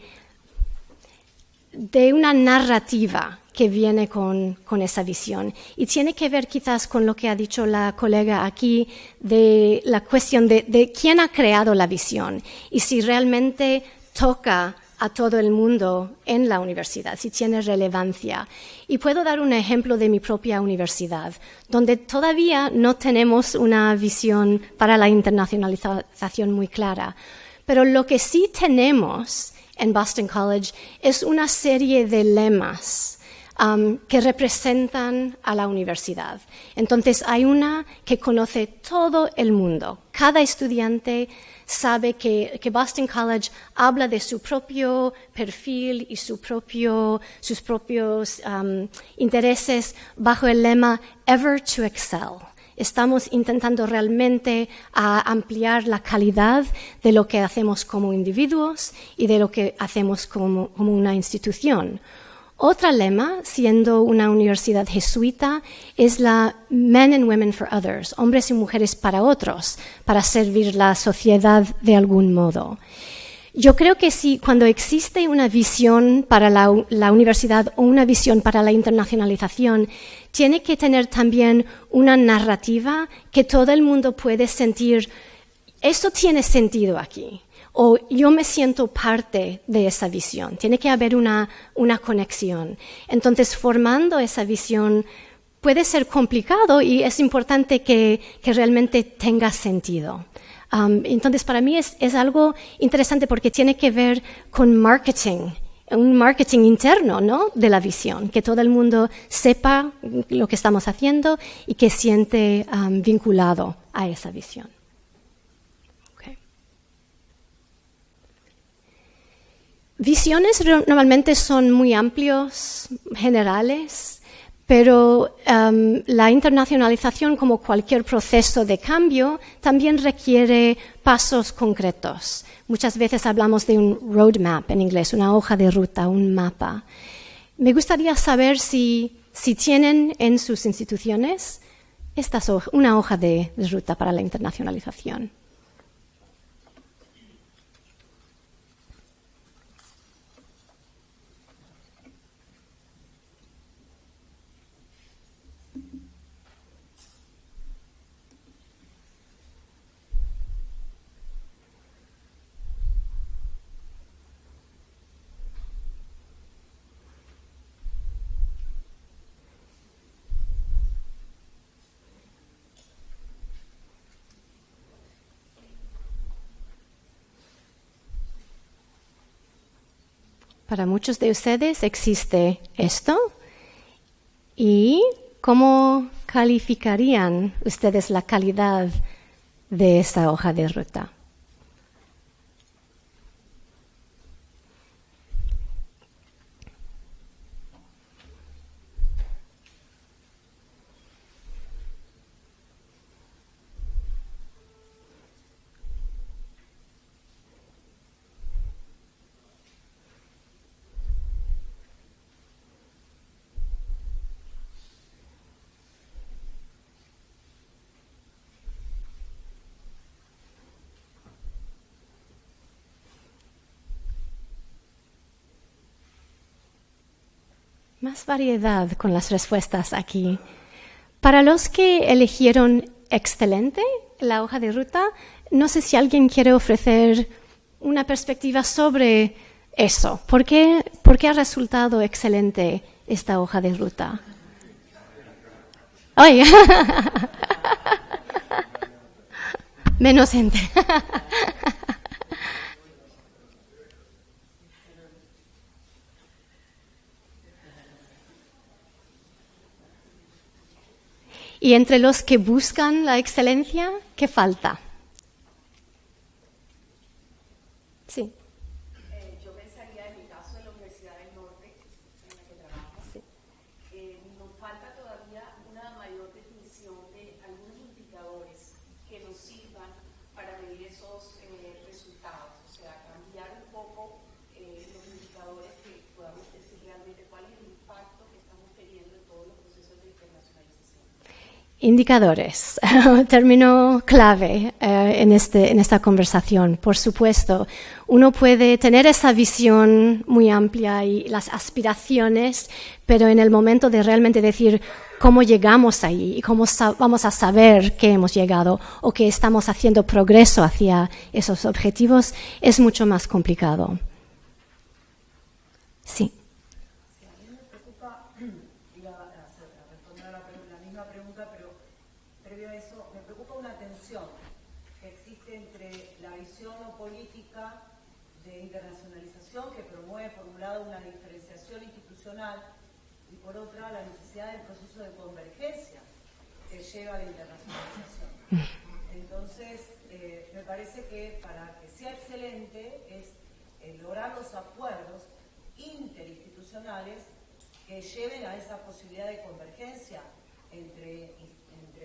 S2: una narrativa que viene con esa visión. Y tiene que ver quizás con lo que ha dicho la colega aquí, de la cuestión de quién ha creado la visión y si realmente toca a todo el mundo en la universidad, si tiene relevancia. Y puedo dar un ejemplo de mi propia universidad, donde todavía no tenemos una visión para la internacionalización muy clara. Pero lo que sí tenemos en Boston College es una serie de lemas que representan a la universidad. Entonces, hay una que conoce todo el mundo. Cada estudiante sabe que Boston College habla de su propio perfil y sus propios intereses bajo el lema Ever to Excel. Estamos intentando realmente ampliar la calidad de lo que hacemos como individuos y de lo que hacemos como una institución. Otra lema, siendo una universidad jesuita, es la Men and Women for Others, hombres y mujeres para otros, para servir la sociedad de algún modo. Yo creo que cuando existe una visión para la universidad o una visión para la internacionalización, tiene que tener también una narrativa que todo el mundo puede sentir, esto tiene sentido aquí. O yo me siento parte de esa visión. Tiene que haber una conexión. Entonces, formando esa visión puede ser complicado y es importante que realmente tenga sentido. Entonces, para mí es algo interesante porque tiene que ver con marketing, un marketing interno, ¿no?, de la visión, que todo el mundo sepa lo que estamos haciendo y que siente vinculado a esa visión. Visiones normalmente son muy amplios, generales, pero la internacionalización, como cualquier proceso de cambio, también requiere pasos concretos. Muchas veces hablamos de un roadmap en inglés, una hoja de ruta, un mapa. Me gustaría saber si tienen en sus instituciones una hoja de ruta para la internacionalización. Para muchos de ustedes existe esto. ¿Y cómo calificarían ustedes la calidad de esa hoja de ruta? Más variedad con las respuestas aquí. Para los que eligieron excelente la hoja de ruta, no sé si alguien quiere ofrecer una perspectiva sobre eso. ¿Por qué ha resultado excelente esta hoja de ruta? ¡Ay! Menos gente. Y entre los que buscan la excelencia, ¿qué falta? Sí.
S6: Yo pensaría en mi caso de la Universidad del Norte, en la que trabajo, sí. Nos falta todavía una mayor definición de algunos indicadores que nos sirvan para medir esos resultados, o sea, cambiar un poco los indicadores que podamos decir realmente cuál es el impacto que estamos teniendo en todos los procesos de internacionalización.
S2: Indicadores, término clave en esta conversación. Por supuesto, uno puede tener esa visión muy amplia y las aspiraciones, pero en el momento de realmente decir cómo llegamos ahí y cómo vamos a saber que hemos llegado o que estamos haciendo progreso hacia esos objetivos, es mucho más complicado. Sí.
S4: Sí, a mí me preocupa, iba a responder a la misma pregunta, pero previo a eso, me preocupa una tensión que existe entre la visión o política de internacionalización que promueve, por un lado, una diferenciación institucional y, por otra, la necesidad del proceso de convergencia que lleva a la internacionalización. Entonces, me parece que para que sea excelente es lograr los acuerdos interinstitucionales que lleven a esa posibilidad de convergencia entre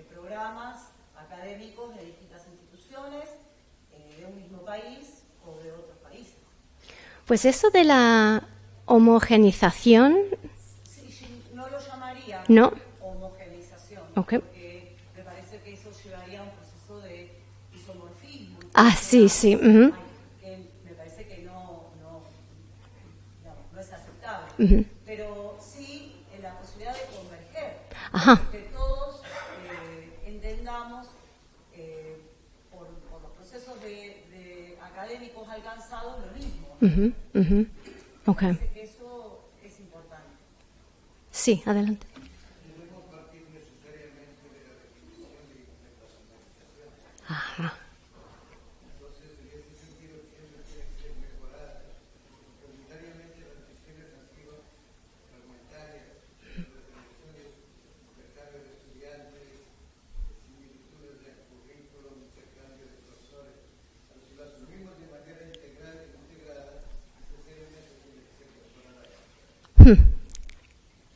S4: programas académicos de distintas instituciones, de un mismo país o de otros países.
S2: Pues eso de la homogenización...
S4: Sí, no lo llamaría homogenización,
S2: Okay.
S4: porque me parece que eso llevaría a un proceso de isomorfismo.
S2: Sí.
S4: Que me parece que no es aceptable. Pero sí la posibilidad de converger, que todos entendamos por los procesos de académicos alcanzados lo mismo.
S2: Okay.
S4: Parece que eso es importante.
S2: Sí, adelante. Ajá.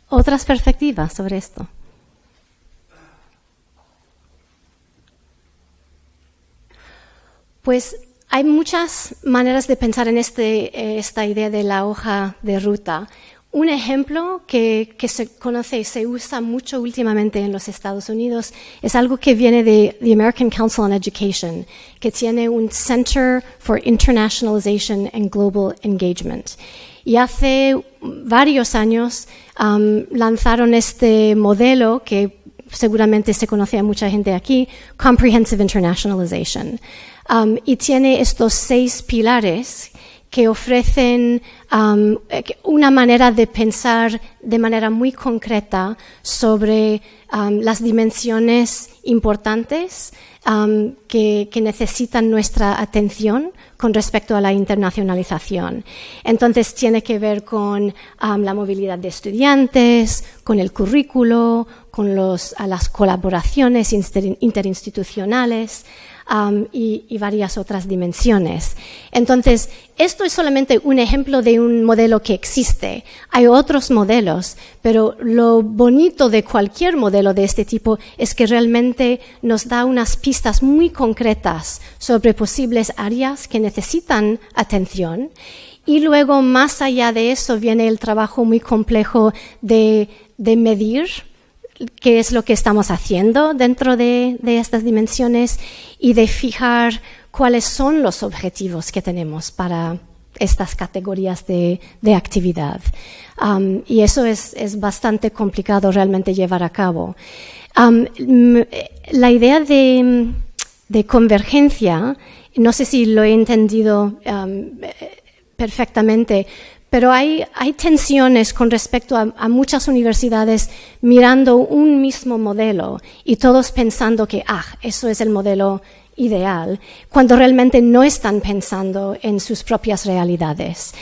S2: Otras perspectivas sobre esto. Pues hay muchas maneras de pensar en esta idea de la hoja de ruta. Un ejemplo que se conoce y se usa mucho últimamente en los Estados Unidos es algo que viene de the American Council on Education, que tiene un Center for Internationalization and Global Engagement. Y hace varios años lanzaron este modelo que seguramente se conoce a mucha gente aquí, Comprehensive Internationalization. Y tiene estos 6 pilares que ofrecen una manera de pensar de manera muy concreta sobre las dimensiones importantes que necesitan nuestra atención con respecto a la internacionalización. Entonces, tiene que ver con la movilidad de estudiantes, con el currículo, con las colaboraciones interinstitucionales, y varias otras dimensiones. Entonces, esto es solamente un ejemplo de un modelo que existe. Hay otros modelos, pero lo bonito de cualquier modelo de este tipo es que realmente nos da unas pistas muy concretas sobre posibles áreas que necesitan atención. Y luego, más allá de eso, viene el trabajo muy complejo de medir qué es lo que estamos haciendo dentro de estas dimensiones y de fijar cuáles son los objetivos que tenemos para estas categorías de actividad. Y eso es bastante complicado realmente llevar a cabo. La idea de convergencia, no sé si lo he entendido perfectamente, pero hay tensiones con respecto a muchas universidades mirando un mismo modelo y todos pensando que eso es el modelo ideal, cuando realmente no están pensando en sus propias realidades.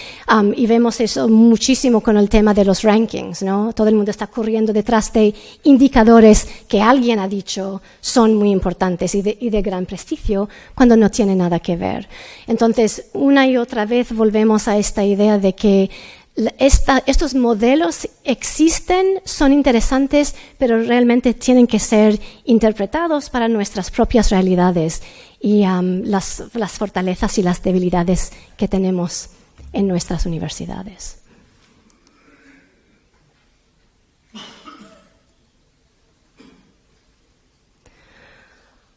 S2: Y vemos eso muchísimo con el tema de los rankings, ¿no? Todo el mundo está corriendo detrás de indicadores que alguien ha dicho son muy importantes y de gran prestigio, cuando no tiene nada que ver. Entonces, una y otra vez volvemos a esta idea de que estos modelos existen, son interesantes, pero realmente tienen que ser interpretados para nuestras propias realidades y las fortalezas y las debilidades que tenemos en nuestras universidades.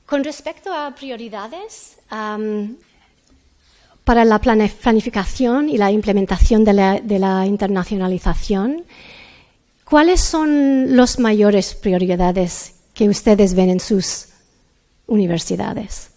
S2: Con respecto a prioridades, para la planificación y la implementación de la internacionalización, ¿cuáles son las mayores prioridades que ustedes ven en sus universidades?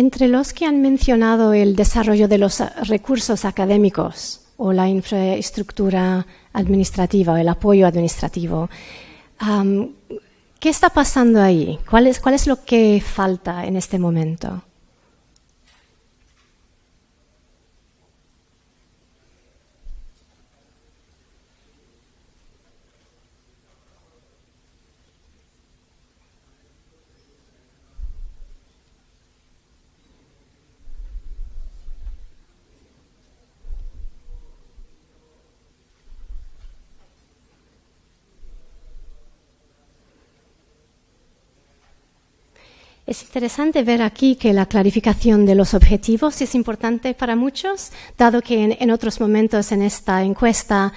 S2: Entre los que han mencionado el desarrollo de los recursos académicos o la infraestructura administrativa o el apoyo administrativo, ¿qué está pasando ahí? ¿Cuál es lo que falta en este momento? Es interesante ver aquí que la clarificación de los objetivos es importante para muchos, dado que en otros momentos en esta encuesta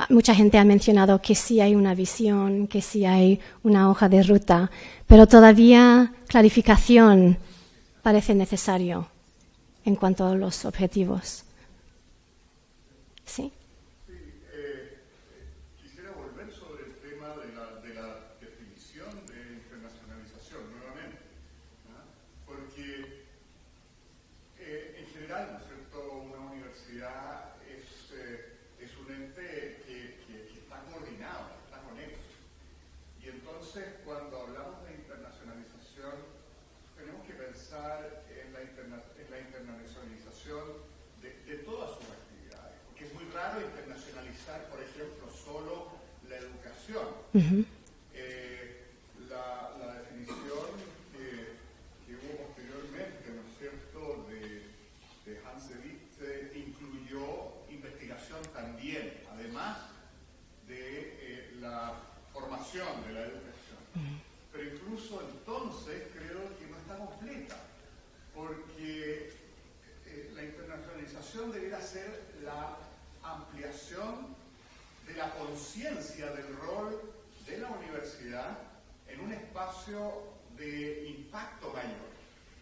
S2: mucha gente ha mencionado que sí hay una visión, que sí hay una hoja de ruta, pero todavía clarificación parece necesario en cuanto a los objetivos. ¿Sí?
S3: Quisiera volver sobre el tema de la definición de internacionalización nuevamente, ¿no? Porque en general, ¿no es cierto?, una universidad es un ente que está coordinado, está conectado. Y entonces, cuando hablamos de internacionalización, tenemos que pensar en la internacionalización de todas sus actividades, porque es muy raro internacionalizar, por ejemplo, solo la educación. La definición que hubo posteriormente, ¿no es cierto?, de Hans de Witt incluyó investigación también, además de la formación de la educación. Pero incluso entonces creo que no está completa, porque la internacionalización debería ser la ampliación de la conciencia del rol de la universidad en un espacio de impacto mayor.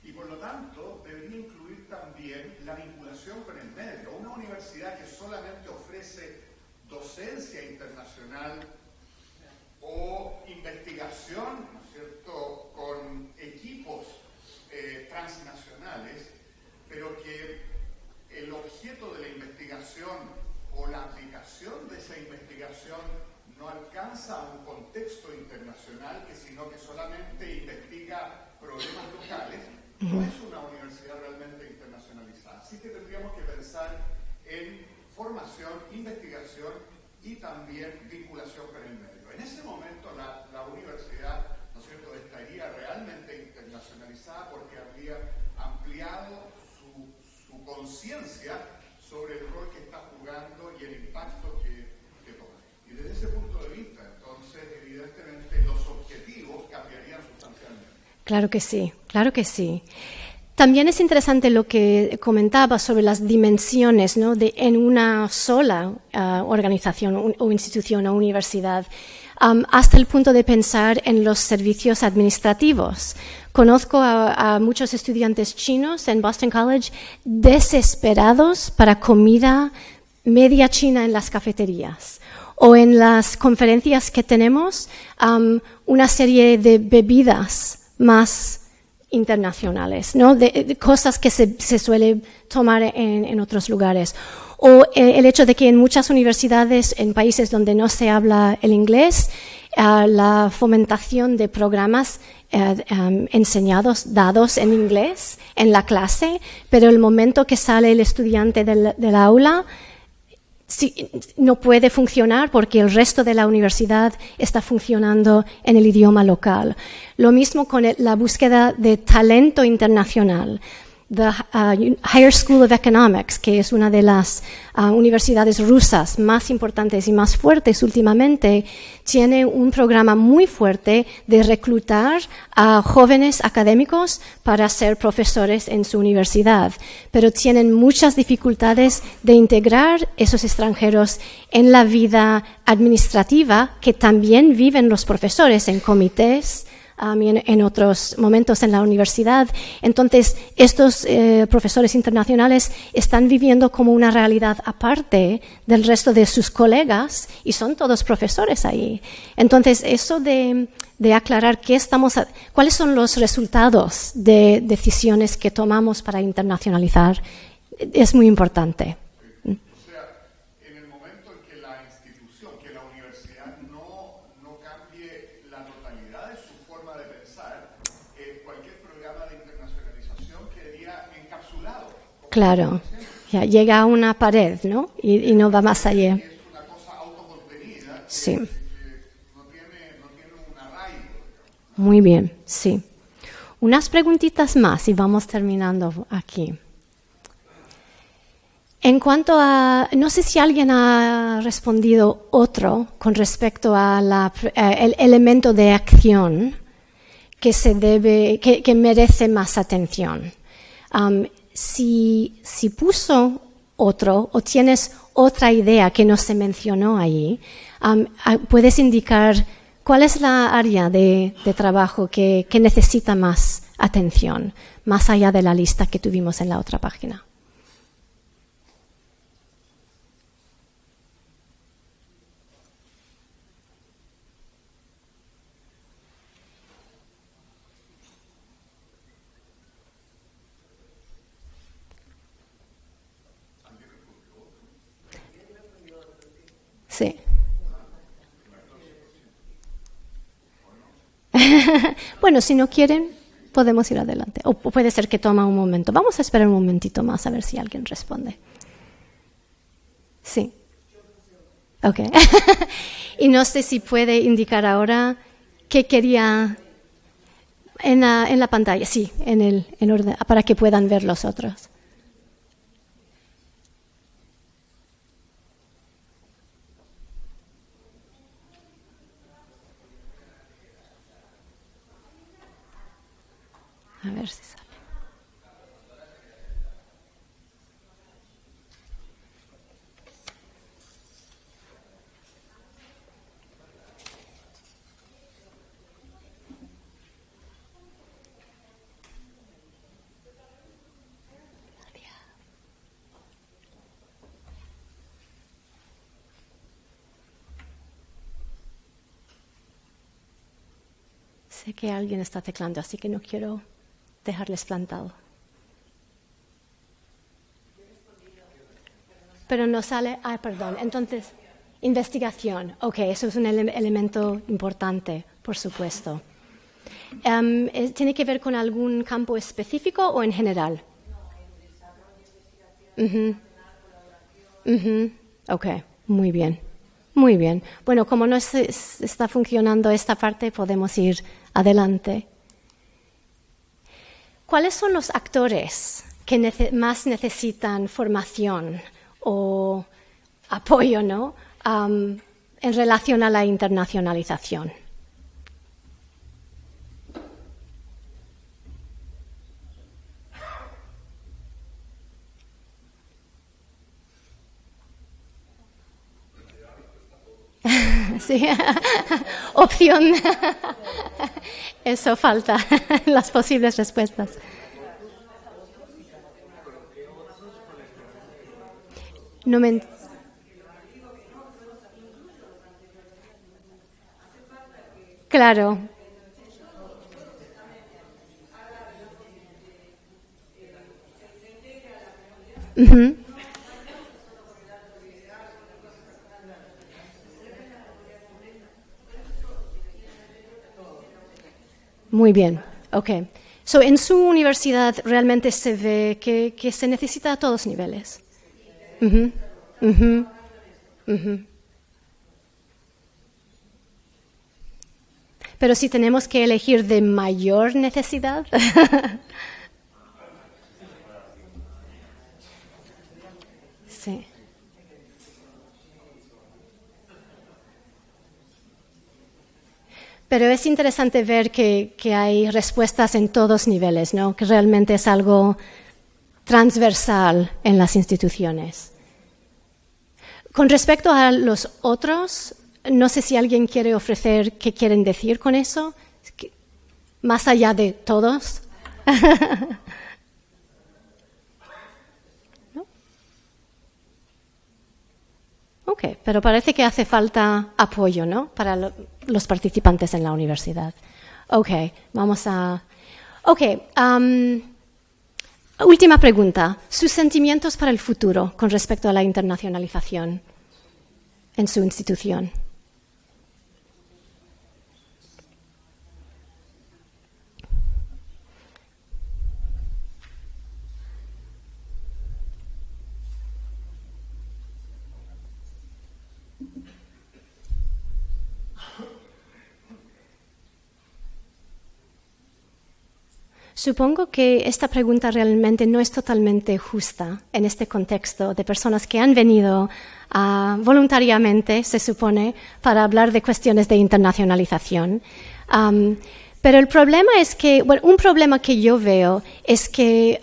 S3: Y por lo tanto debería incluir también la vinculación con el medio. Una universidad que solamente ofrece docencia internacional o investigación, ¿no es cierto?, con equipos transnacionales, pero que el objeto de la investigación o la aplicación de esa investigación no alcanza a un contexto internacional, sino que solamente investiga problemas locales, no es una universidad realmente internacionalizada. Así que tendríamos que pensar en formación, investigación y también vinculación con el medio. En ese momento la universidad, ¿no es cierto?, estaría realmente internacionalizada porque habría ampliado su conciencia sobre el rol que está jugando y el impacto que toma. Y desde ese punto de vista, entonces, evidentemente, los objetivos cambiarían sustancialmente.
S2: Claro que sí, claro que sí. También es interesante lo que comentaba sobre las dimensiones, ¿no?, en una sola organización o institución o universidad, hasta el punto de pensar en los servicios administrativos. Conozco a muchos estudiantes chinos en Boston College desesperados para comida media china en las cafeterías. O en las conferencias que tenemos, una serie de bebidas más internacionales, ¿no?, de cosas que se suele tomar en otros lugares. O el hecho de que en muchas universidades, en países donde no se habla el inglés, la fomentación de programas dados en inglés en la clase, pero el momento que sale el estudiante del aula, no puede funcionar porque el resto de la universidad está funcionando en el idioma local. Lo mismo con la búsqueda de talento internacional. The Higher School of Economics, que es una de las universidades rusas más importantes y más fuertes últimamente, tiene un programa muy fuerte de reclutar a jóvenes académicos para ser profesores en su universidad, pero tienen muchas dificultades de integrar esos extranjeros en la vida administrativa que también viven los profesores en comités y en otros momentos en la universidad. Entonces, estos profesores internacionales están viviendo como una realidad aparte del resto de sus colegas y son todos profesores ahí. Entonces, eso de aclarar cuáles son los resultados de decisiones que tomamos para internacionalizar es muy importante. Claro, ya llega a una pared, ¿no? Y no va más allá.
S3: Es una cosa autocontenida,
S2: sí.
S3: No tiene un arraigo.
S2: Muy bien, sí. Unas preguntitas más y vamos terminando aquí. En cuanto a, no sé si alguien ha respondido otro con respecto a el elemento de acción que merece más atención. Si puso otro o tienes otra idea que no se mencionó allí, puedes indicar cuál es la área de trabajo que necesita más atención, más allá de la lista que tuvimos en la otra página. Sí. Bueno, si no quieren, podemos ir adelante. O puede ser que toma un momento. Vamos a esperar un momentito más a ver si alguien responde. Sí. Ok. Y no sé si puede indicar ahora qué quería en la pantalla. Sí, en orden, para que puedan ver los otros. A ver si sale. Sé que alguien está teclando, así que no quiero dejarles plantado. Pero no sale. Perdón. Entonces, investigación. Ok, eso es un elemento importante, por supuesto. ¿Tiene que ver con algún campo específico o en general? Ok, muy bien. Muy bien. Bueno, como no está funcionando esta parte, podemos ir adelante. ¿Cuáles son los actores que más necesitan formación o apoyo, ¿no? En relación a la internacionalización? Sí, opción. Eso falta, las posibles respuestas. No me... Claro. Uh-huh. Muy bien, ok. So, en su universidad realmente se ve que se necesita a todos niveles. Uh-huh. Uh-huh. Uh-huh. Pero si tenemos que elegir de mayor necesidad. Sí. Pero es interesante ver que hay respuestas en todos niveles, ¿no? Que realmente es algo transversal en las instituciones. Con respecto a los otros, no sé si alguien quiere ofrecer qué quieren decir con eso. más allá de todos. ¿No? Ok, pero parece que hace falta apoyo, ¿no? Para los participantes en la universidad. Ok, vamos a... Ok, última pregunta. ¿Sus sentimientos para el futuro con respecto a la internacionalización en su institución? Supongo que esta pregunta realmente no es totalmente justa en este contexto de personas que han venido voluntariamente, se supone, para hablar de cuestiones de internacionalización. Pero el problema es que, bueno, un problema que yo veo es que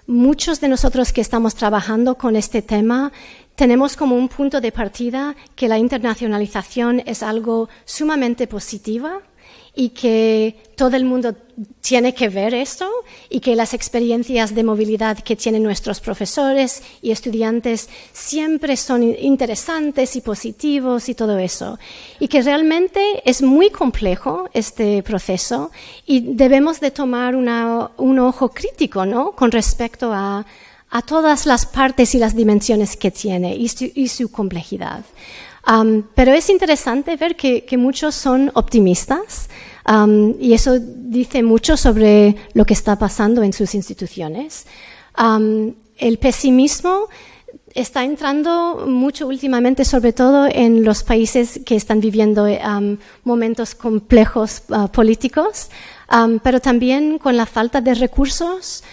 S2: muchos de nosotros que estamos trabajando con este tema tenemos como un punto de partida que la internacionalización es algo sumamente positivo y que todo el mundo tiene que ver esto y que las experiencias de movilidad que tienen nuestros profesores y estudiantes siempre son interesantes y positivos y todo eso. Y que realmente es muy complejo este proceso y debemos de tomar un ojo crítico, ¿no?, con respecto a todas las partes y las dimensiones que tiene y su complejidad. Pero es interesante ver que muchos son optimistas y eso dice mucho sobre lo que está pasando en sus instituciones. El pesimismo está entrando mucho últimamente, sobre todo en los países que están viviendo momentos complejos políticos, pero también con la falta de recursos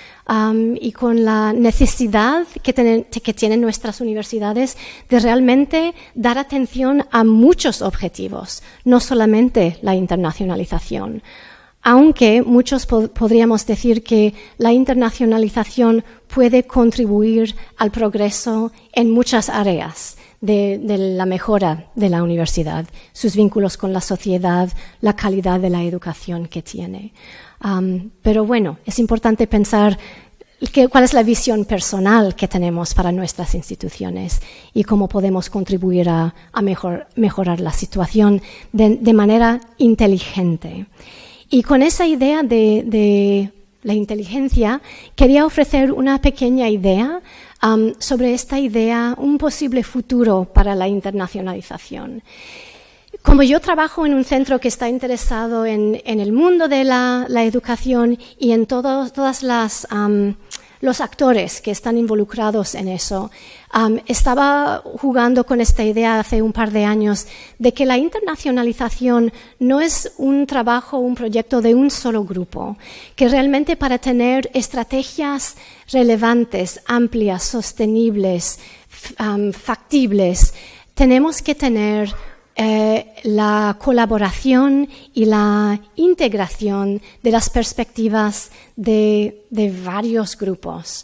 S2: y con la necesidad que tienen nuestras universidades de realmente dar atención a muchos objetivos, no solamente la internacionalización. Aunque muchos podríamos decir que la internacionalización puede contribuir al progreso en muchas áreas de la mejora de la universidad, sus vínculos con la sociedad, la calidad de la educación que tiene. Pero bueno, es importante pensar cuál es la visión personal que tenemos para nuestras instituciones y cómo podemos contribuir a mejorar la situación de manera inteligente. Y con esa idea de la inteligencia, quería ofrecer una pequeña idea sobre esta idea, un posible futuro para la internacionalización. Como yo trabajo en un centro que está interesado en el mundo de la educación y en todos los actores que están involucrados en eso, estaba jugando con esta idea hace un par de años de que la internacionalización no es un trabajo, un proyecto de un solo grupo, que realmente para tener estrategias relevantes, amplias, sostenibles, factibles, tenemos que tener la colaboración y la integración de las perspectivas de varios grupos.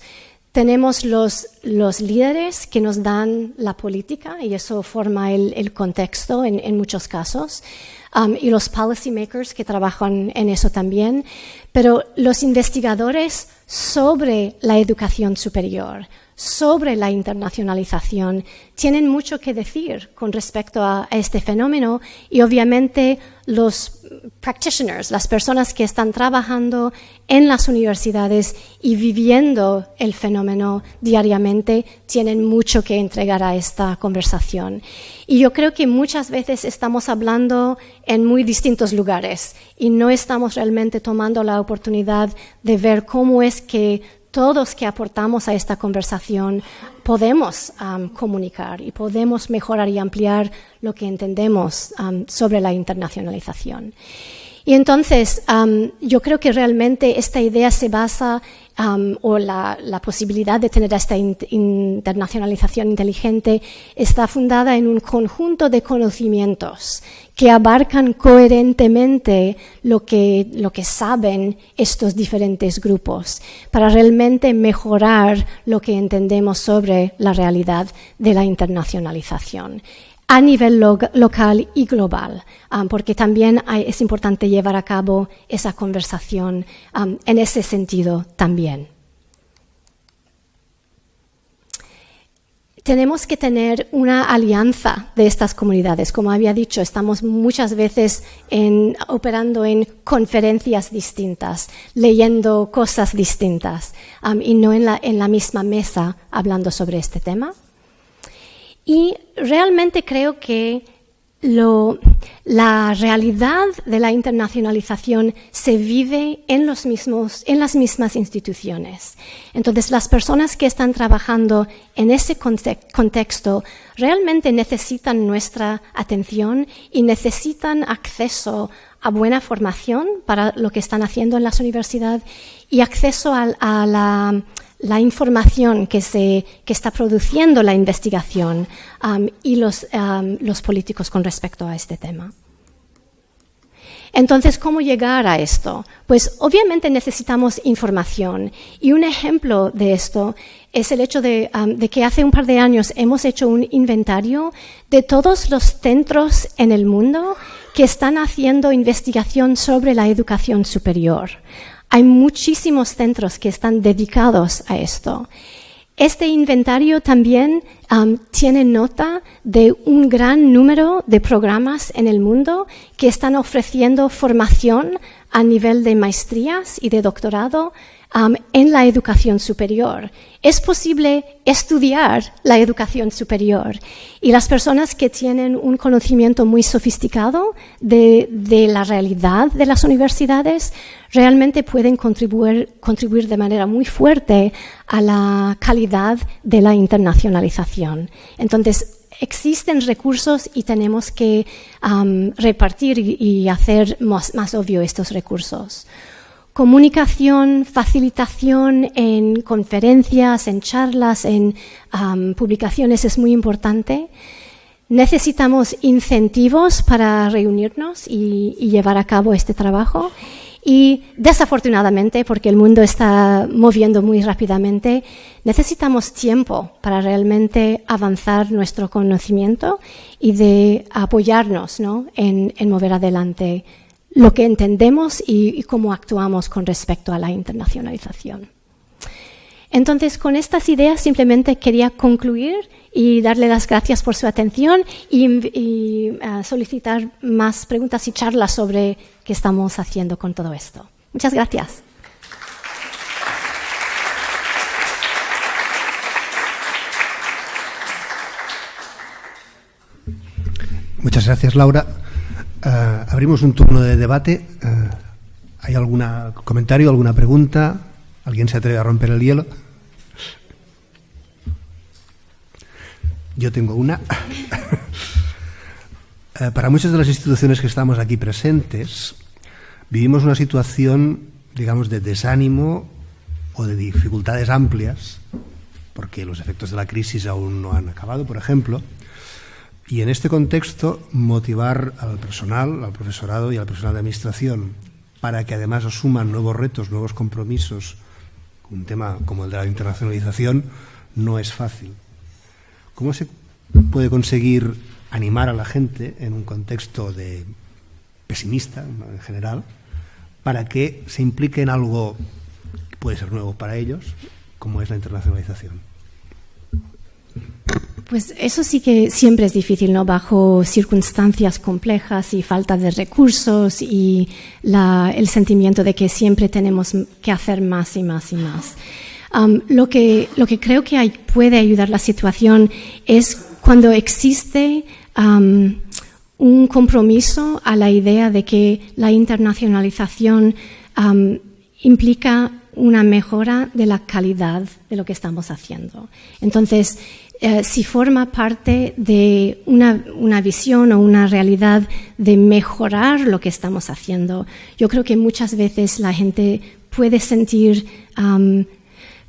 S2: Tenemos los líderes que nos dan la política y eso forma el contexto en muchos casos, y los policy makers que trabajan en eso también, pero los investigadores sobre la educación superior, sobre la internacionalización, tienen mucho que decir con respecto a este fenómeno y obviamente los practitioners, las personas que están trabajando en las universidades y viviendo el fenómeno diariamente, tienen mucho que entregar a esta conversación. Y yo creo que muchas veces estamos hablando en muy distintos lugares y no estamos realmente tomando la oportunidad de ver cómo es que todos que aportamos a esta conversación podemos comunicar y podemos mejorar y ampliar lo que entendemos sobre la internacionalización. Y entonces, yo creo que realmente esta idea se basa, o la posibilidad de tener esta internacionalización inteligente está fundada en un conjunto de conocimientos que abarcan coherentemente lo que saben estos diferentes grupos para realmente mejorar lo que entendemos sobre la realidad de la internacionalización. a nivel local y global, porque también es importante llevar a cabo esa conversación en ese sentido también. Tenemos que tener una alianza de estas comunidades. Como había dicho, estamos muchas veces operando en conferencias distintas, leyendo cosas distintas y no en la misma mesa hablando sobre este tema. Y realmente creo que la realidad de la internacionalización se vive en las mismas instituciones. Entonces, las personas que están trabajando en ese contexto realmente necesitan nuestra atención y necesitan acceso a buena formación para lo que están haciendo en las universidades y acceso a la información que está produciendo la investigación y los políticos con respecto a este tema. Entonces, ¿cómo llegar a esto? Pues obviamente necesitamos información y un ejemplo de esto es el hecho de que hace un par de años hemos hecho un inventario de todos los centros en el mundo que están haciendo investigación sobre la educación superior. Hay muchísimos centros que están dedicados a esto. Este inventario también tiene nota de un gran número de programas en el mundo que están ofreciendo formación a nivel de maestrías y de doctorado en la educación superior. Es posible estudiar la educación superior y las personas que tienen un conocimiento muy sofisticado de la realidad de las universidades realmente pueden contribuir de manera muy fuerte a la calidad de la internacionalización. Entonces, existen recursos y tenemos que repartir y hacer más obvio estos recursos. Comunicación, facilitación en conferencias, en charlas, en publicaciones es muy importante. Necesitamos incentivos para reunirnos y llevar a cabo este trabajo. Y desafortunadamente, porque el mundo está moviendo muy rápidamente, necesitamos tiempo para realmente avanzar nuestro conocimiento y de apoyarnos, ¿no?, en mover adelante lo que entendemos y cómo actuamos con respecto a la internacionalización. Entonces, con estas ideas simplemente quería concluir y darle las gracias por su atención y solicitar más preguntas y charlas sobre qué estamos haciendo con todo esto. Muchas gracias.
S1: Muchas gracias, Laura. Abrimos un turno de debate. ¿Hay algún comentario, alguna pregunta? ¿Alguien se atreve a romper el hielo? Yo tengo una. Para muchas de las instituciones que estamos aquí presentes, vivimos una situación, digamos, de desánimo o de dificultades amplias, porque los efectos de la crisis aún no han acabado, por ejemplo. Y en este contexto, motivar al personal, al profesorado y al personal de administración para que además asuman nuevos retos, nuevos compromisos, un tema como el de la internacionalización, no es fácil. ¿Cómo se puede conseguir animar a la gente en un contexto de pesimista, en general, para que se implique en algo que puede ser nuevo para ellos, como es la internacionalización?
S2: Pues eso sí que siempre es difícil, ¿no? Bajo circunstancias complejas y falta de recursos y el sentimiento de que siempre tenemos que hacer más y más y más. Lo que creo que puede ayudar la situación es cuando existe un compromiso a la idea de que la internacionalización implica una mejora de la calidad de lo que estamos haciendo. Entonces, si forma parte de una visión o una realidad de mejorar lo que estamos haciendo, yo creo que muchas veces la gente puede sentir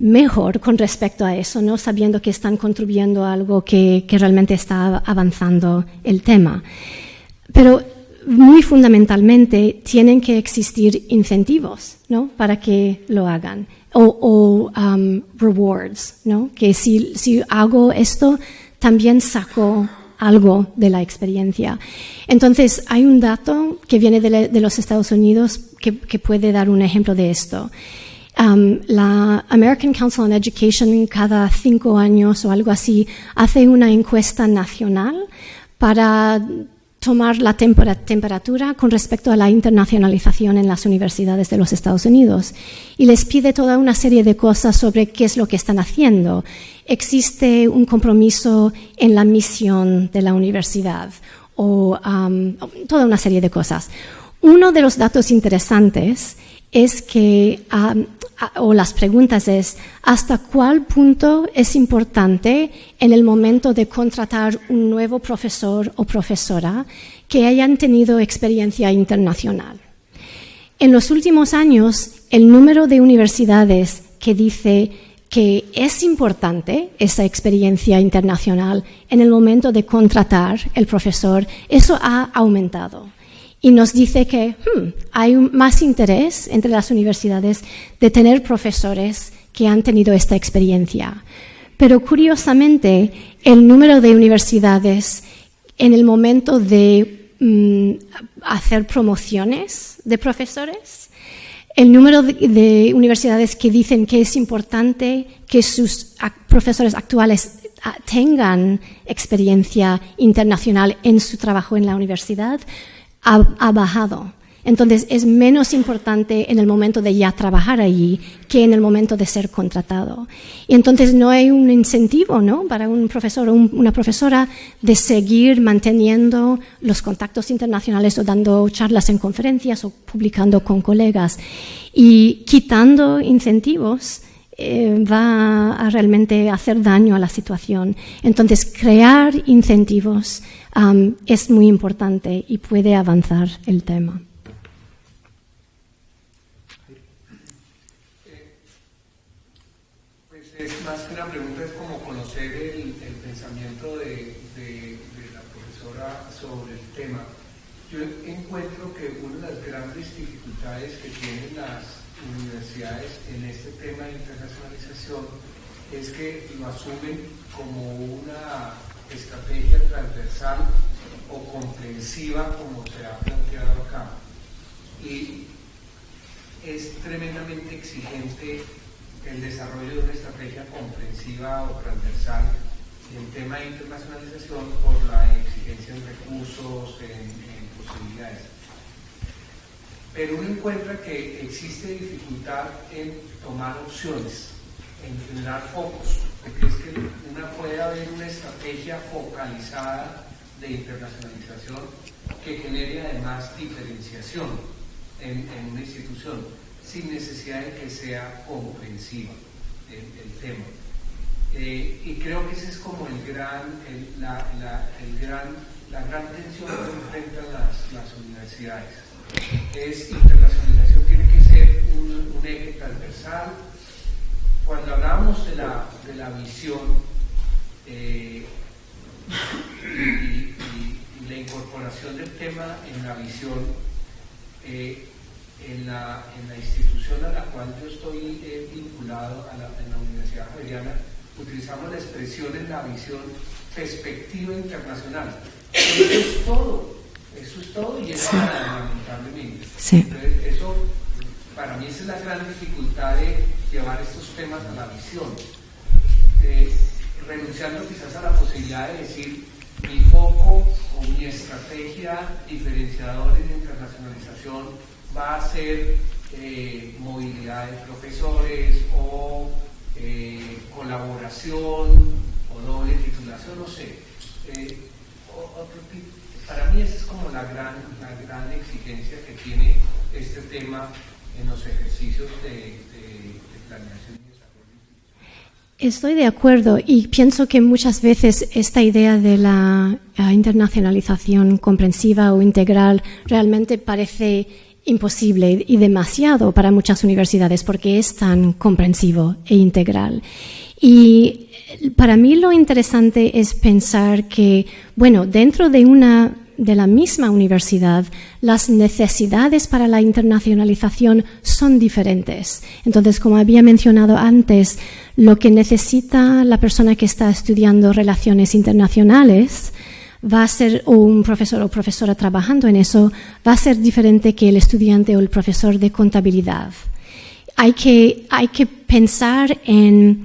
S2: mejor con respecto a eso, ¿no?, sabiendo que están contribuyendo a algo que realmente está avanzando el tema. Pero muy fundamentalmente tienen que existir incentivos, ¿no?, para que lo hagan. O rewards, ¿no? Que si hago esto, también saco algo de la experiencia. Entonces, hay un dato que viene de los Estados Unidos que puede dar un ejemplo de esto. La American Council on Education cada 5 años o algo así hace una encuesta nacional para tomar la temperatura con respecto a la internacionalización en las universidades de los Estados Unidos y les pide toda una serie de cosas sobre qué es lo que están haciendo. ¿Existe un compromiso en la misión de la universidad? O toda una serie de cosas. Uno de los datos interesantes es que, o las preguntas es, ¿hasta cuál punto es importante en el momento de contratar un nuevo profesor o profesora que hayan tenido experiencia internacional? En los últimos años, el número de universidades que dice que es importante esa experiencia internacional en el momento de contratar el profesor, eso ha aumentado. Y nos dice que hay más interés entre las universidades de tener profesores que han tenido esta experiencia. Pero curiosamente, el número de universidades en el momento de hacer promociones de profesores, el número de universidades que dicen que es importante que sus profesores actuales tengan experiencia internacional en su trabajo en la universidad, ha bajado. Entonces, es menos importante en el momento de ya trabajar allí que en el momento de ser contratado. Y entonces no hay un incentivo, ¿no?, para un profesor o una profesora de seguir manteniendo los contactos internacionales o dando charlas en conferencias o publicando con colegas. Y quitando incentivos va a realmente hacer daño a la situación. Entonces, crear incentivos es muy importante y puede avanzar el tema.
S7: Pues es más que una pregunta, es como conocer el pensamiento de la profesora sobre el tema. Yo encuentro que una de las grandes dificultades que tienen las universidades en este tema de internacionalización es que lo asumen como una estrategia transversal o comprensiva, como se ha planteado acá, y es tremendamente exigente el desarrollo de una estrategia comprensiva o transversal en el tema de internacionalización por la exigencia en recursos, en posibilidades. Pero uno encuentra que existe dificultad en tomar opciones, en generar focos, porque es que puede haber una estrategia focalizada de internacionalización que genere además diferenciación en una institución, sin necesidad de que sea comprensiva el tema. Y creo que ese es como la gran tensión que enfrentan las universidades. Internacionalización tiene que ser un eje transversal. Cuando hablamos de la visión y la incorporación del tema en la visión, en la institución a la cual yo estoy vinculado, en la Universidad Javeriana, utilizamos la expresión en la visión perspectiva internacional. Eso es todo y es nada, lamentablemente.
S2: Sí.
S7: Entonces, eso, para mí, esa es la gran dificultad de llevar estos temas a la visión. Renunciando quizás a la posibilidad de decir mi foco o mi estrategia diferenciadora en la internacionalización va a ser movilidad de profesores o colaboración o doble titulación, no sé. Para mí esa es como la gran exigencia que tiene este tema en los ejercicios de planeación y desarrollo.
S2: Estoy de acuerdo y pienso que muchas veces esta idea de la internacionalización comprensiva o integral realmente parece imposible y demasiado para muchas universidades porque es tan comprensivo e integral. Y para mí lo interesante es pensar que, bueno, dentro de la misma universidad, las necesidades para la internacionalización son diferentes. Entonces, como había mencionado antes, lo que necesita la persona que está estudiando relaciones internacionales va a ser, o un profesor o profesora trabajando en eso, va a ser diferente que el estudiante o el profesor de contabilidad. Hay que pensar en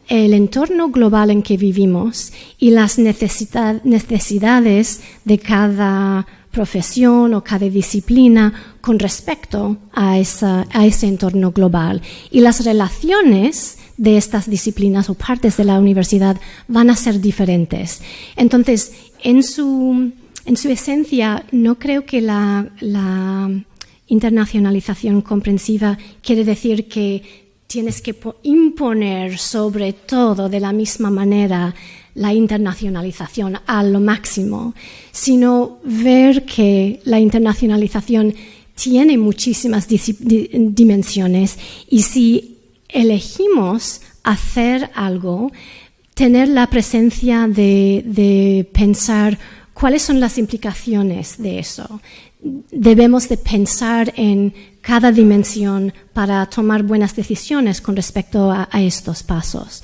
S2: el entorno global en que vivimos y las necesidades de cada profesión o cada disciplina con respecto a ese entorno global. Y las relaciones de estas disciplinas o partes de la universidad van a ser diferentes. Entonces, en su esencia, no creo que la internacionalización comprensiva quiere decir que tienes que imponer sobre todo de la misma manera la internacionalización a lo máximo, sino ver que la internacionalización tiene muchísimas dimensiones y si elegimos hacer algo, tener la presencia de pensar cuáles son las implicaciones de eso. Debemos de pensar en cada dimensión para tomar buenas decisiones con respecto a estos pasos.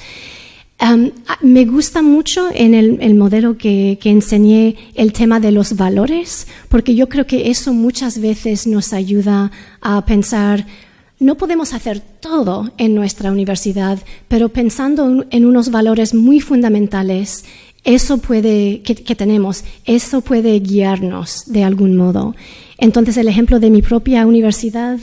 S2: Me gusta mucho en el modelo que enseñé el tema de los valores, porque yo creo que eso muchas veces nos ayuda a pensar, no podemos hacer todo en nuestra universidad, pero pensando en unos valores muy fundamentales, que tenemos, eso puede guiarnos de algún modo. Entonces, el ejemplo de mi propia universidad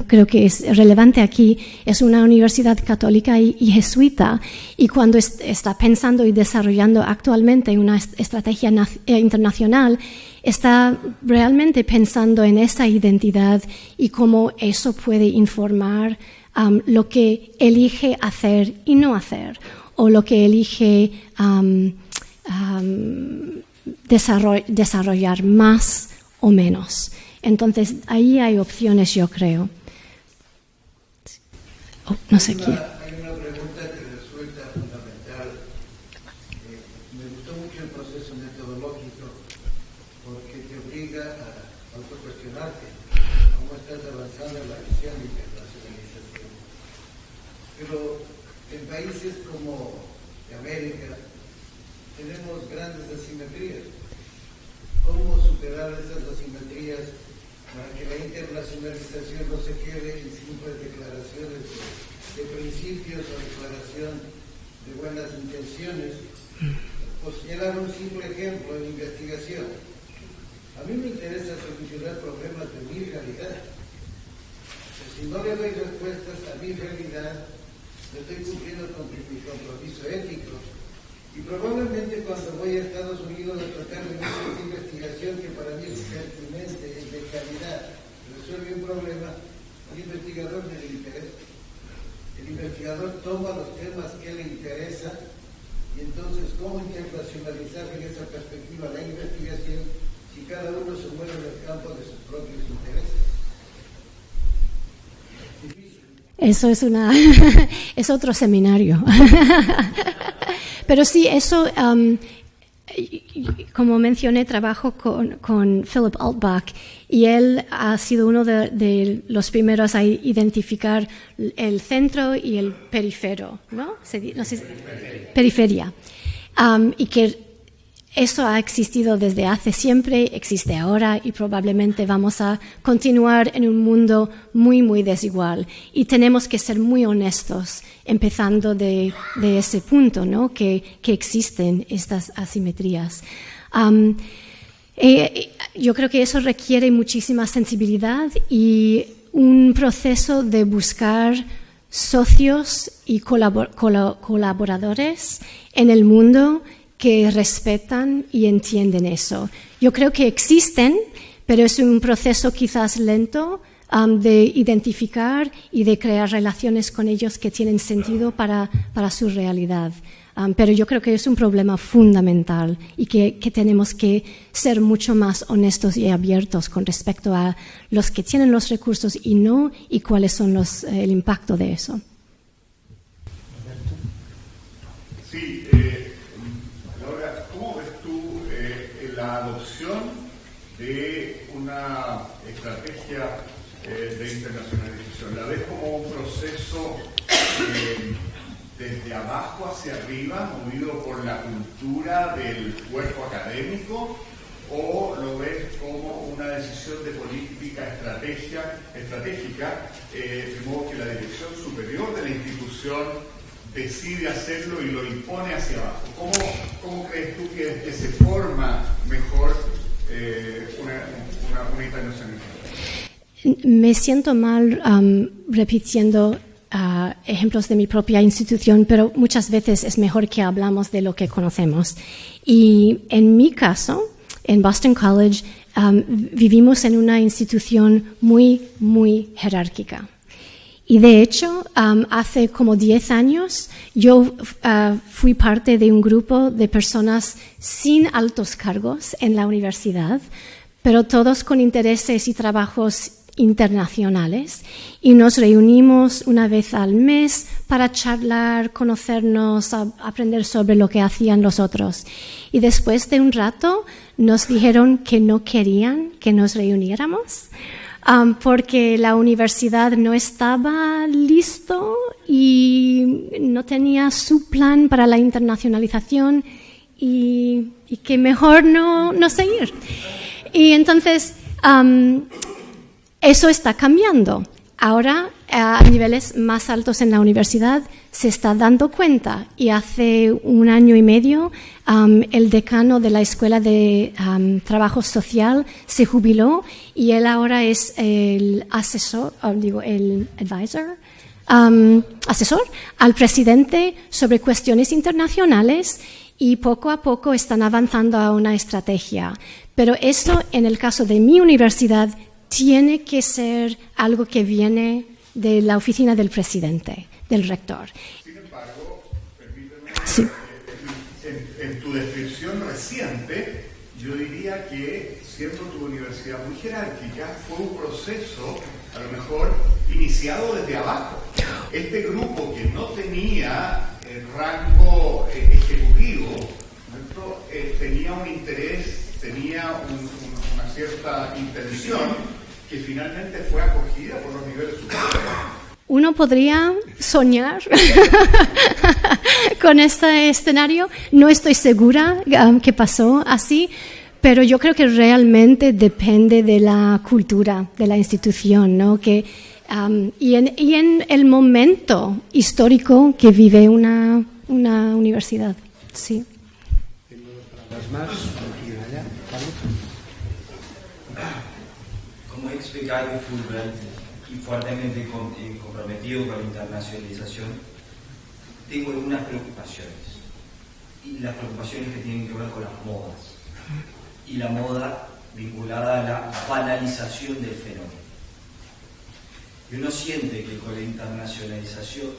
S2: creo que es relevante aquí. Es una universidad católica y jesuita, y cuando está pensando y desarrollando actualmente una estrategia internacional, está realmente pensando en esa identidad y cómo eso puede informar lo que elige hacer y no hacer, o lo que elige desarrollar más o menos. Entonces, ahí hay opciones, yo creo. No sé quién.
S8: Hay una pregunta que resulta fundamental. Me gustó mucho el proceso metodológico porque te obliga a autocuestionarte cómo estás avanzando en la visión de internacionalización. Pero en países como América tenemos grandes asimetrías. ¿Cómo superar esas asimetrías para que la internacionalización no se quede en simples declaraciones de principios o declaración de buenas intenciones? Por señalar un simple ejemplo en investigación, a mí me interesa solucionar problemas de mi realidad. Si no le doy respuestas a mi realidad, no estoy cumpliendo con mi compromiso ético. Y probablemente cuando voy a Estados Unidos a tratar de una investigación que para mí es pertinente, es de calidad, resuelve un problema, al investigador le interesa. El investigador toma los temas que le interesan y entonces cómo internacionalizar en esa perspectiva la investigación si cada uno se mueve en el campo de sus propios intereses. Difícil.
S2: Eso es otro seminario. Pero sí, eso, como mencioné, trabajo con Philip Altbach y él ha sido uno de los primeros a identificar el centro y el perifero, ¿no? No sé, periferia. Y que eso ha existido desde hace siempre, existe ahora y probablemente vamos a continuar en un mundo muy, muy desigual. Y tenemos que ser muy honestos, empezando de ese punto, ¿no? Que existen estas asimetrías. Yo creo que eso requiere muchísima sensibilidad y un proceso de buscar socios y colaboradores en el mundo que respetan y entienden eso. Yo creo que existen, pero es un proceso quizás lento de identificar y de crear relaciones con ellos que tienen sentido para su realidad. Pero yo creo que es un problema fundamental y que tenemos que ser mucho más honestos y abiertos con respecto a los que tienen los recursos y no, y cuáles son el impacto de eso.
S3: Sí, Laura, ¿cómo ves tú la adopción de una estrategia de internacionalización? ¿La ves como un proceso desde abajo hacia arriba, movido por la cultura del cuerpo académico, o lo ves como una decisión de política estratégica, de modo que la dirección superior de la institución decide hacerlo y lo impone hacia abajo? ¿Cómo crees tú que se forma mejor una internacionalización?
S2: Me siento mal repitiendo ejemplos de mi propia institución, pero muchas veces es mejor que hablamos de lo que conocemos. Y en mi caso, en Boston College, vivimos en una institución muy, muy jerárquica. Y de hecho, hace como 10 años, yo fui parte de un grupo de personas sin altos cargos en la universidad, pero todos con intereses y trabajos internacionales, y nos reunimos una vez al mes para charlar, conocernos, aprender sobre lo que hacían los otros. Y después de un rato nos dijeron que no querían que nos reuniéramos porque la universidad no estaba listo y no tenía su plan para la internacionalización y que mejor no seguir. Y entonces eso está cambiando. Ahora, a niveles más altos en la universidad, se está dando cuenta. Y hace 1 año y medio, el decano de la Escuela de Trabajo Social se jubiló y él ahora es el asesor al presidente sobre cuestiones internacionales, y poco a poco están avanzando a una estrategia. Pero eso, en el caso de mi universidad, tiene que ser algo que viene de la oficina del presidente, del rector.
S3: Sin embargo, permíteme,
S2: sí.
S3: En tu descripción reciente, yo diría que, siendo tu universidad muy jerárquica, fue un proceso, a lo mejor, iniciado desde abajo. Este grupo que no tenía rango ejecutivo, ¿no? Tenía un interés, tenía una cierta intención que finalmente fue acogida por los niveles superiores.
S2: Uno podría soñar con este escenario. No estoy segura que pasó así, pero yo creo que realmente depende de la cultura de la institución, ¿no? Y en el momento histórico que vive una universidad. Sí.
S5: Como he explicado, y fuertemente comprometido con la internacionalización, tengo algunas preocupaciones. Y las preocupaciones que tienen que ver con las modas. Y la moda vinculada a la banalización del fenómeno. Y uno siente que con la internacionalización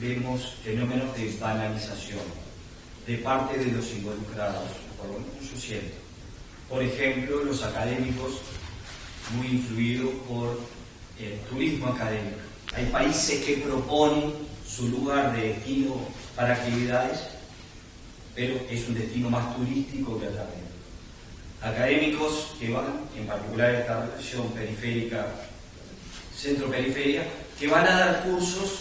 S5: vemos fenómenos de banalización de parte de los involucrados, por lo menos yo siento. Por ejemplo, los académicos, muy influidos por el turismo académico. Hay países que proponen su lugar de destino para actividades, pero es un destino más turístico que académico. Académicos que van, en particular esta región periférica, centro-periferia, que van a dar cursos,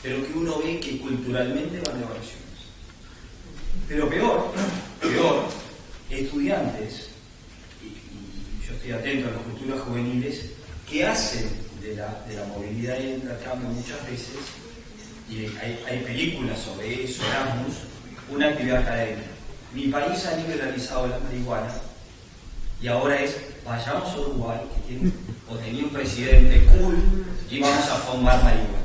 S5: pero que uno ve que culturalmente van de vacaciones. Pero peor, estudiantes, y yo estoy atento a las culturas juveniles, que hacen de la movilidad y el intercambio muchas veces, y hay películas sobre eso, Erasmus, una actividad académica. Mi país ha liberalizado la marihuana, y ahora es, vayamos a Uruguay, que tenía un presidente cool, y vamos a fumar marihuana.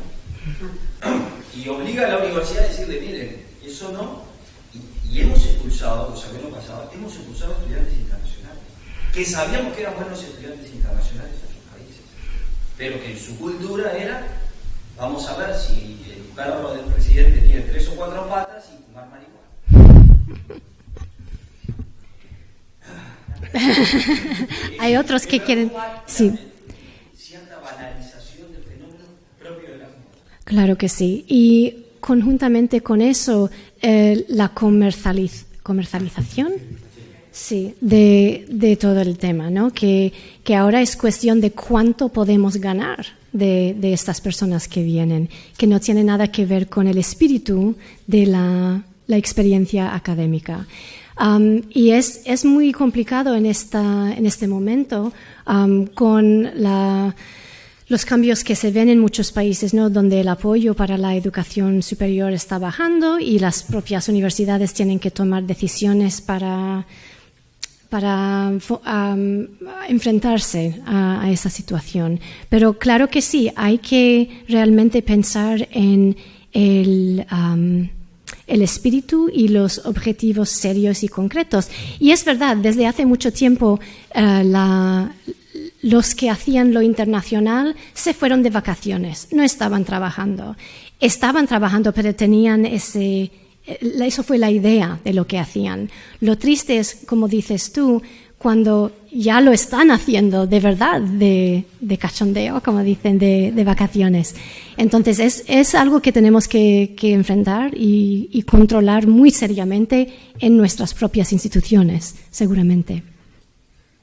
S5: Y obliga a la universidad a decirle, miren, eso no. Y hemos expulsado, cosa que no pasaba, hemos expulsado estudiantes internacionales, que sabíamos que eran buenos estudiantes internacionales en sus países, pero que en su cultura era, vamos a ver si el perro del presidente tiene 3 o 4 patas y fumar marihuana.
S2: Hay otros que quieren... Sí.
S5: Cierta banalización del fenómeno propio de la moda.
S2: Claro que sí. Y conjuntamente con eso, la comercialización. Sí, de todo el tema, ¿no? Que ahora es cuestión de cuánto podemos ganar de estas personas que vienen, que no tiene nada que ver con el espíritu de la experiencia académica. Y es muy complicado en este momento con los cambios que se ven en muchos países, ¿no? Donde el apoyo para la educación superior está bajando y las propias universidades tienen que tomar decisiones para enfrentarse a esa situación. Pero claro que sí, hay que realmente pensar en el espíritu y los objetivos serios y concretos. Y es verdad, desde hace mucho tiempo los que hacían lo internacional se fueron de vacaciones, no estaban trabajando. Estaban trabajando, pero tenían eso fue la idea de lo que hacían. Lo triste es, como dices tú, cuando ya lo están haciendo de verdad, de cachondeo, como dicen, de vacaciones. Entonces es algo que tenemos que enfrentar y controlar muy seriamente en nuestras propias instituciones, seguramente.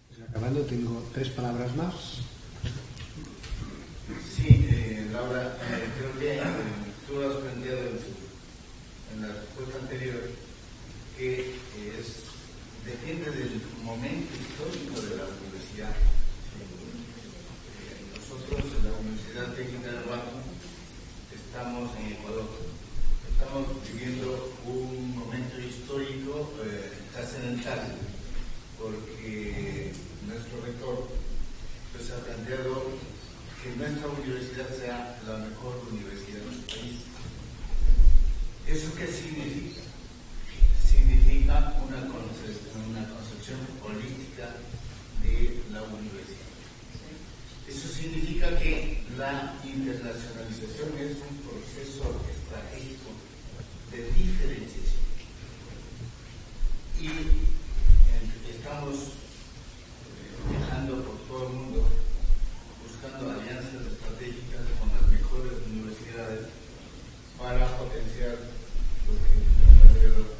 S9: Pues acabando, tengo 3 palabras más.
S8: Sí, Laura, creo que tú has planteado en la respuesta anterior que depende del momento histórico de la universidad. Nosotros en la Universidad Técnica de Bajo estamos en Ecuador. Estamos viviendo un momento histórico trascendental porque nuestro rector pues, ha planteado que nuestra universidad sea la mejor universidad del país. ¿Eso qué significa? Significa una concepción holística de la universidad. Eso significa que la internacionalización es un proceso estratégico de diferenciación. Y estamos viajando por todo el mundo buscando alianzas estratégicas con las mejores universidades para potenciar lo que Gabriel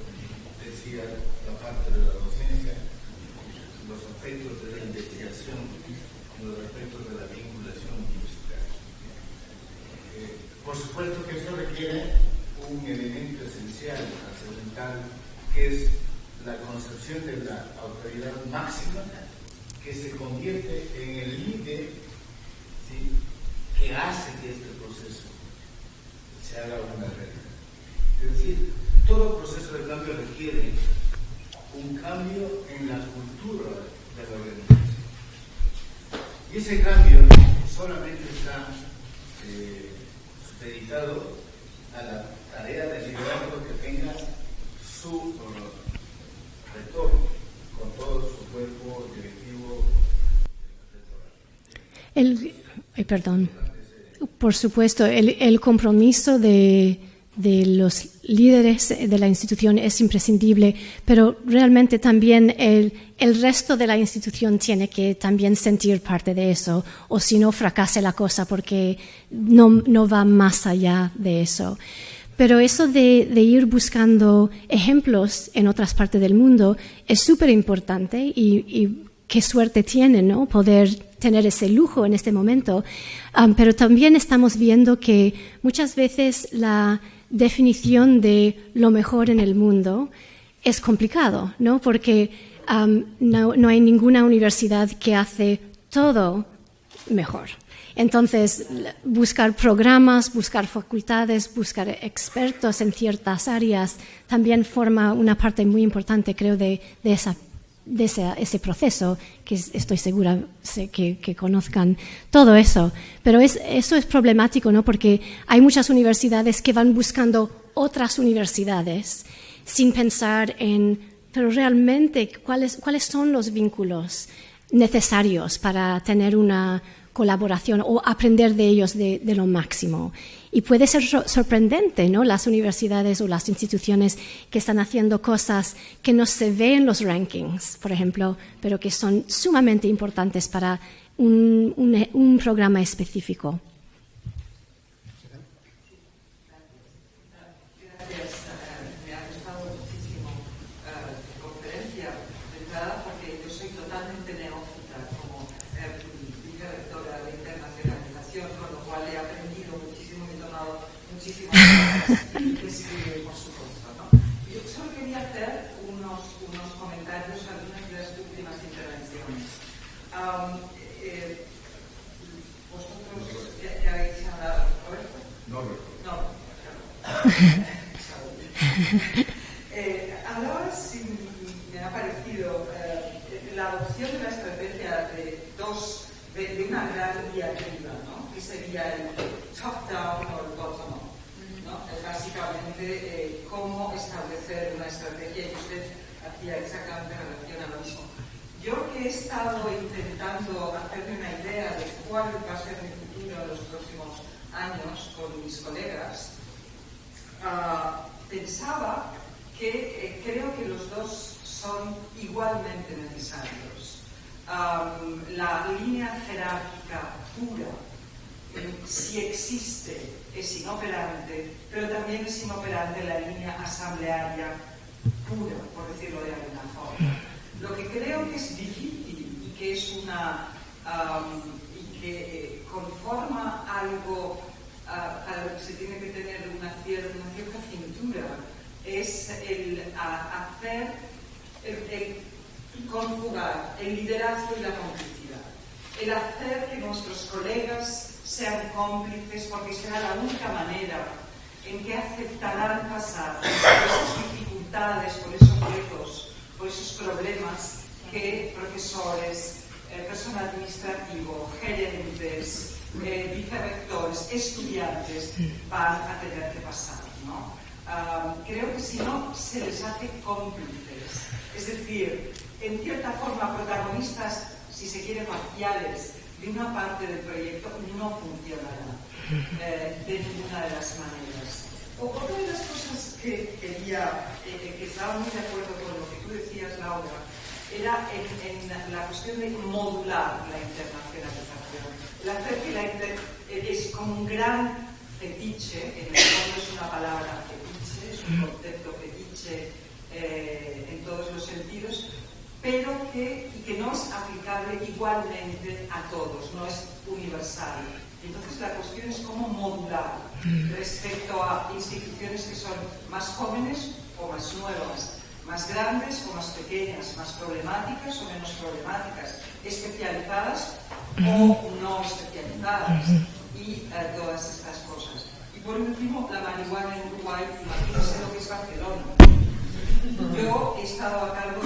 S8: decía, la parte de la docencia, los aspectos de la investigación, los aspectos de la vinculación universitaria. Por supuesto que eso requiere un elemento esencial, trascendental, que es la concepción de la autoridad máxima que se convierte en el líder, ¿sí?, que hace que este proceso se haga una realidad. Es decir, todo proceso de cambio requiere un cambio en la cultura de la organización. Y ese cambio solamente está supeditado a la tarea de liderazgo que tenga su rector con todo su cuerpo directivo
S2: rectoral. Por supuesto, el compromiso de los líderes de la institución es imprescindible, pero realmente también el resto de la institución tiene que también sentir parte de eso, o si no fracasa la cosa porque no va más allá de eso. Pero eso de ir buscando ejemplos en otras partes del mundo es súper importante y qué suerte tiene, ¿no?, poder tener ese lujo en este momento. Pero también estamos viendo que muchas veces la definición de lo mejor en el mundo es complicado, ¿no?, porque no hay ninguna universidad que hace todo mejor. Entonces, buscar programas, buscar facultades, buscar expertos en ciertas áreas también forma una parte muy importante, creo, de ese proceso, que estoy segura que conozcan todo eso. Pero eso es problemático, ¿no?, porque hay muchas universidades que van buscando otras universidades sin pensar pero realmente, ¿cuáles son los vínculos necesarios para tener una colaboración o aprender de ellos de lo máximo? Y puede ser sorprendente, ¿no?, las universidades o las instituciones que están haciendo cosas que no se ven en los rankings, por ejemplo, pero que son sumamente importantes para un programa específico.
S10: Gracias. Me ha gustado muchísimo tu conferencia. De entrada, totalmente neófita como vicerrectora de internacionalización, con lo cual he aprendido muchísimo, me he tomado muchísimas cosas y escribir, por supuesto, ¿no? Yo solo quería hacer unos comentarios a algunas de las últimas intervenciones. ¿Vosotros ya habéis hablado, Roberto?
S3: No, Roberto.
S10: No, hablabas y me ha parecido la adopción de la estrategia de una gran diatriba, ¿no? Que sería el top-down o el bottom-up, ¿no? Básicamente cómo establecer una estrategia, y usted hacía exactamente relación a lo mismo. Yo que he estado intentando hacerme una idea de cuál va a ser mi futuro en los próximos años con mis colegas, pensaba que creo que los dos son igualmente necesarios. La línea jerárquica pura, si existe, es inoperante, pero también es inoperante la línea asamblearia pura, por decirlo de alguna forma. Lo que creo que es difícil y que es y que conforma algo para lo que se tiene que tener una cierta cintura, es el conjugar el liderazgo y la complicidad, el hacer que nuestros colegas sean cómplices, porque será la única manera en que aceptarán pasar por esas dificultades, por esos retos, por esos problemas que profesores, personal administrativo, gerentes, vicerrectores, estudiantes van a tener que pasar, ¿no? Creo que si no, se les hace cómplices, es decir, en cierta forma protagonistas, si se quiere, parciales de una parte del proyecto, no funcionará de ninguna de las maneras. Otra de las cosas que quería, que estaba muy de acuerdo con lo que tú decías, Laura, era en la cuestión de modular la internacionalización. El hacer que es como un gran fetiche, en el fondo es una palabra fetiche, es un concepto fetiche en todos los sentidos, pero que no es aplicable igualmente a todos, no es universal. Entonces la cuestión es cómo modular respecto a instituciones que son más jóvenes o más nuevas, más grandes o más pequeñas, más problemáticas o menos problemáticas, especializadas o no especializadas, y todas estas cosas. Y por último, la marihuana en Uruguay, imagínense lo que es Barcelona. Yo he estado a cargo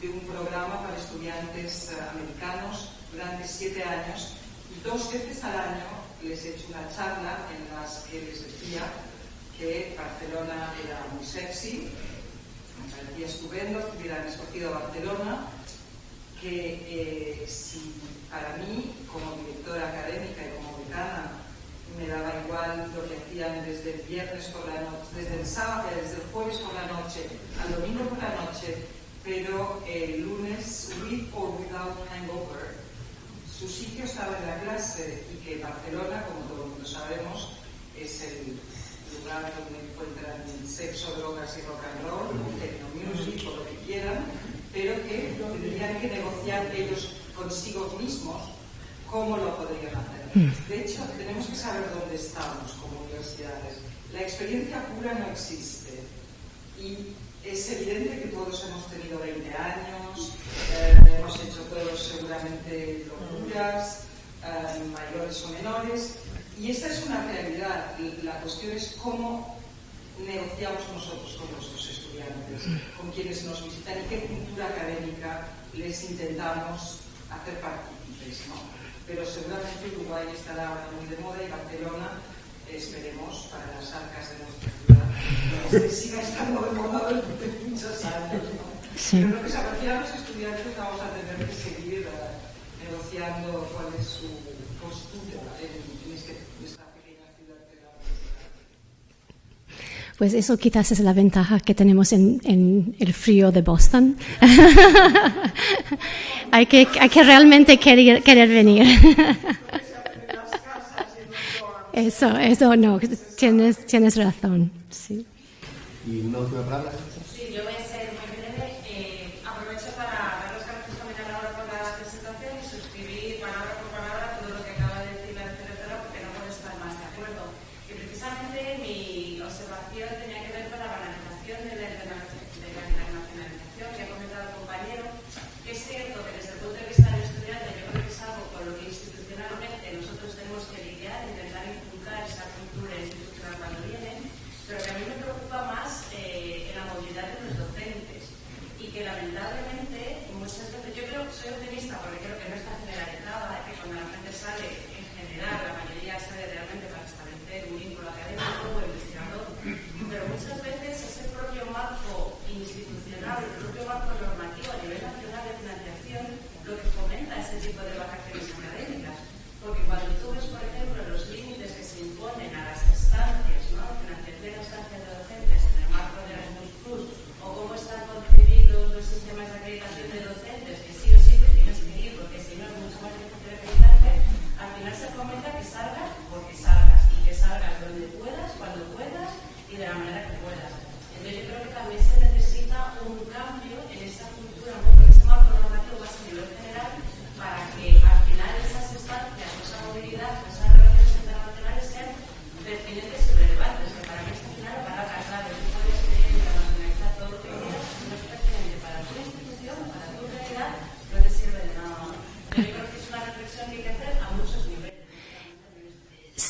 S10: de un programa para estudiantes americanos durante 7 años, y 2 veces al año les he hecho una charla en las que les decía que Barcelona era muy sexy, me parecía estupendo que hubieran escogido Barcelona, que si para mí, como directora académica y como decana, me daba igual lo que hacían desde el viernes por la noche, desde el jueves por la noche al domingo por la noche, pero el lunes, with or without hangover, su sitio estaba en la clase, y que Barcelona, como todo el mundo sabemos, es el lugar donde encuentran sexo, drogas y rock and roll, techno music o lo que quieran, pero que tendrían que negociar ellos consigo mismos cómo lo podrían hacer. De hecho, tenemos que saber dónde estamos como universidades. La experiencia pura no existe, y es evidente que todos hemos tenido 20 años, hemos hecho todos seguramente locuras, mayores o menores, y esta es una realidad. La cuestión es cómo negociamos nosotros con nuestros estudiantes, con quienes nos visitan, y qué cultura académica les intentamos hacer partícipes, ¿no? Pero seguramente Uruguay estará ahora muy de moda, y Barcelona, esperemos, para las arcas de nuestra ciudad, que siga estando de moda durante muchos años, ¿no? Sí. Pero lo que se refiere a los estudiantes, vamos a tener que seguir negociando cuál es su postura en esta pequeña ciudad de la universidad.
S2: Pues eso quizás es la ventaja que tenemos en el frío de Boston. hay que realmente querer venir. Eso no, tienes razón. Sí.
S9: ¿Y una última palabra?
S11: Sí, yo voy a ser muy breve. Aprovecho para dar los gracias también a Laura por la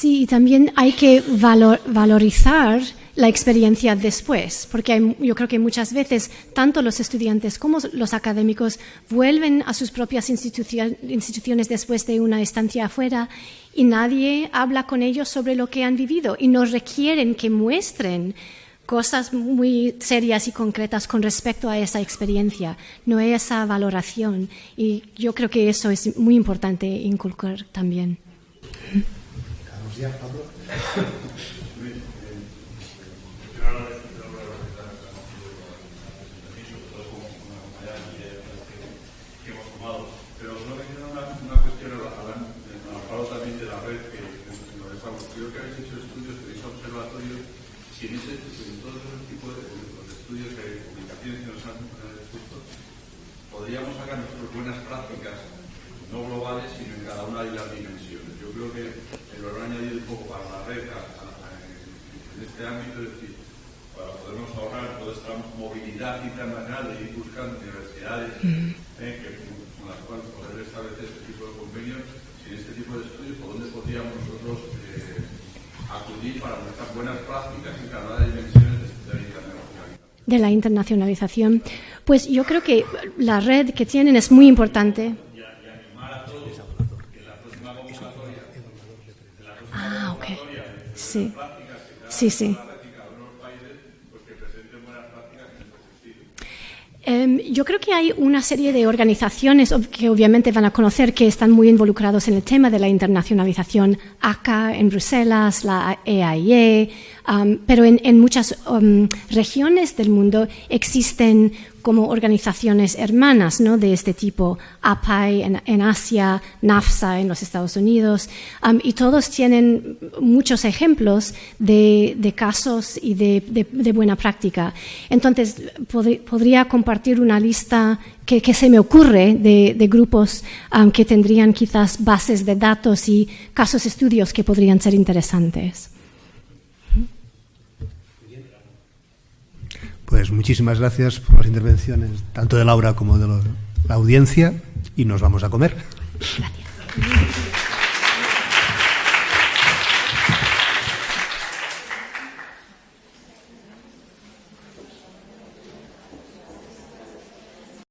S2: Sí, y también hay que valorizar la experiencia después, porque yo creo que muchas veces tanto los estudiantes como los académicos vuelven a sus propias instituciones después de una estancia afuera y nadie habla con ellos sobre lo que han vivido y nos requieren que muestren cosas muy serias y concretas con respecto a esa experiencia, no esa valoración. Y yo creo que eso es muy importante inculcar también.
S9: Carlos, ya, Pablo.
S3: Pero no me queda una cuestión al también de la red que nos dejamos. Creo que habéis hecho estudios, tenéis observatorios, si en todos esos tipos de los estudios de publicaciones que nos han expuesto, podríamos sacar nosotros buenas prácticas, no globales, sino en cada una de las dimensiones. Yo creo que el valor añadido un poco para la red en este ámbito, es decir, para podernos ahorrar toda esta movilidad internacional de ir buscando universidades con las cuales poder establecer este tipo de convenios, y en este tipo de estudios, ¿por dónde podríamos nosotros acudir para buscar buenas prácticas en cada una de las dimensiones de la internacionalización?
S2: De la internacionalización, pues yo creo que la red que tienen es muy importante.
S3: Y animar a todos que en la próxima convocatoria,
S2: Ok. Sí. Sí, sí. Yo creo que hay una serie de organizaciones que obviamente van a conocer que están muy involucrados en el tema de la internacionalización acá en Bruselas, la EAIE, pero en muchas regiones del mundo existen como organizaciones hermanas, ¿no?, de este tipo, APAI en Asia, NAFSA en los Estados Unidos, y todos tienen muchos ejemplos de casos y de buena práctica. Entonces, podría compartir una lista que se me ocurre de grupos que tendrían quizás bases de datos y casos estudios que podrían ser interesantes.
S1: Pues muchísimas gracias por las intervenciones, tanto de Laura como de la audiencia, y nos vamos a comer.
S2: Gracias.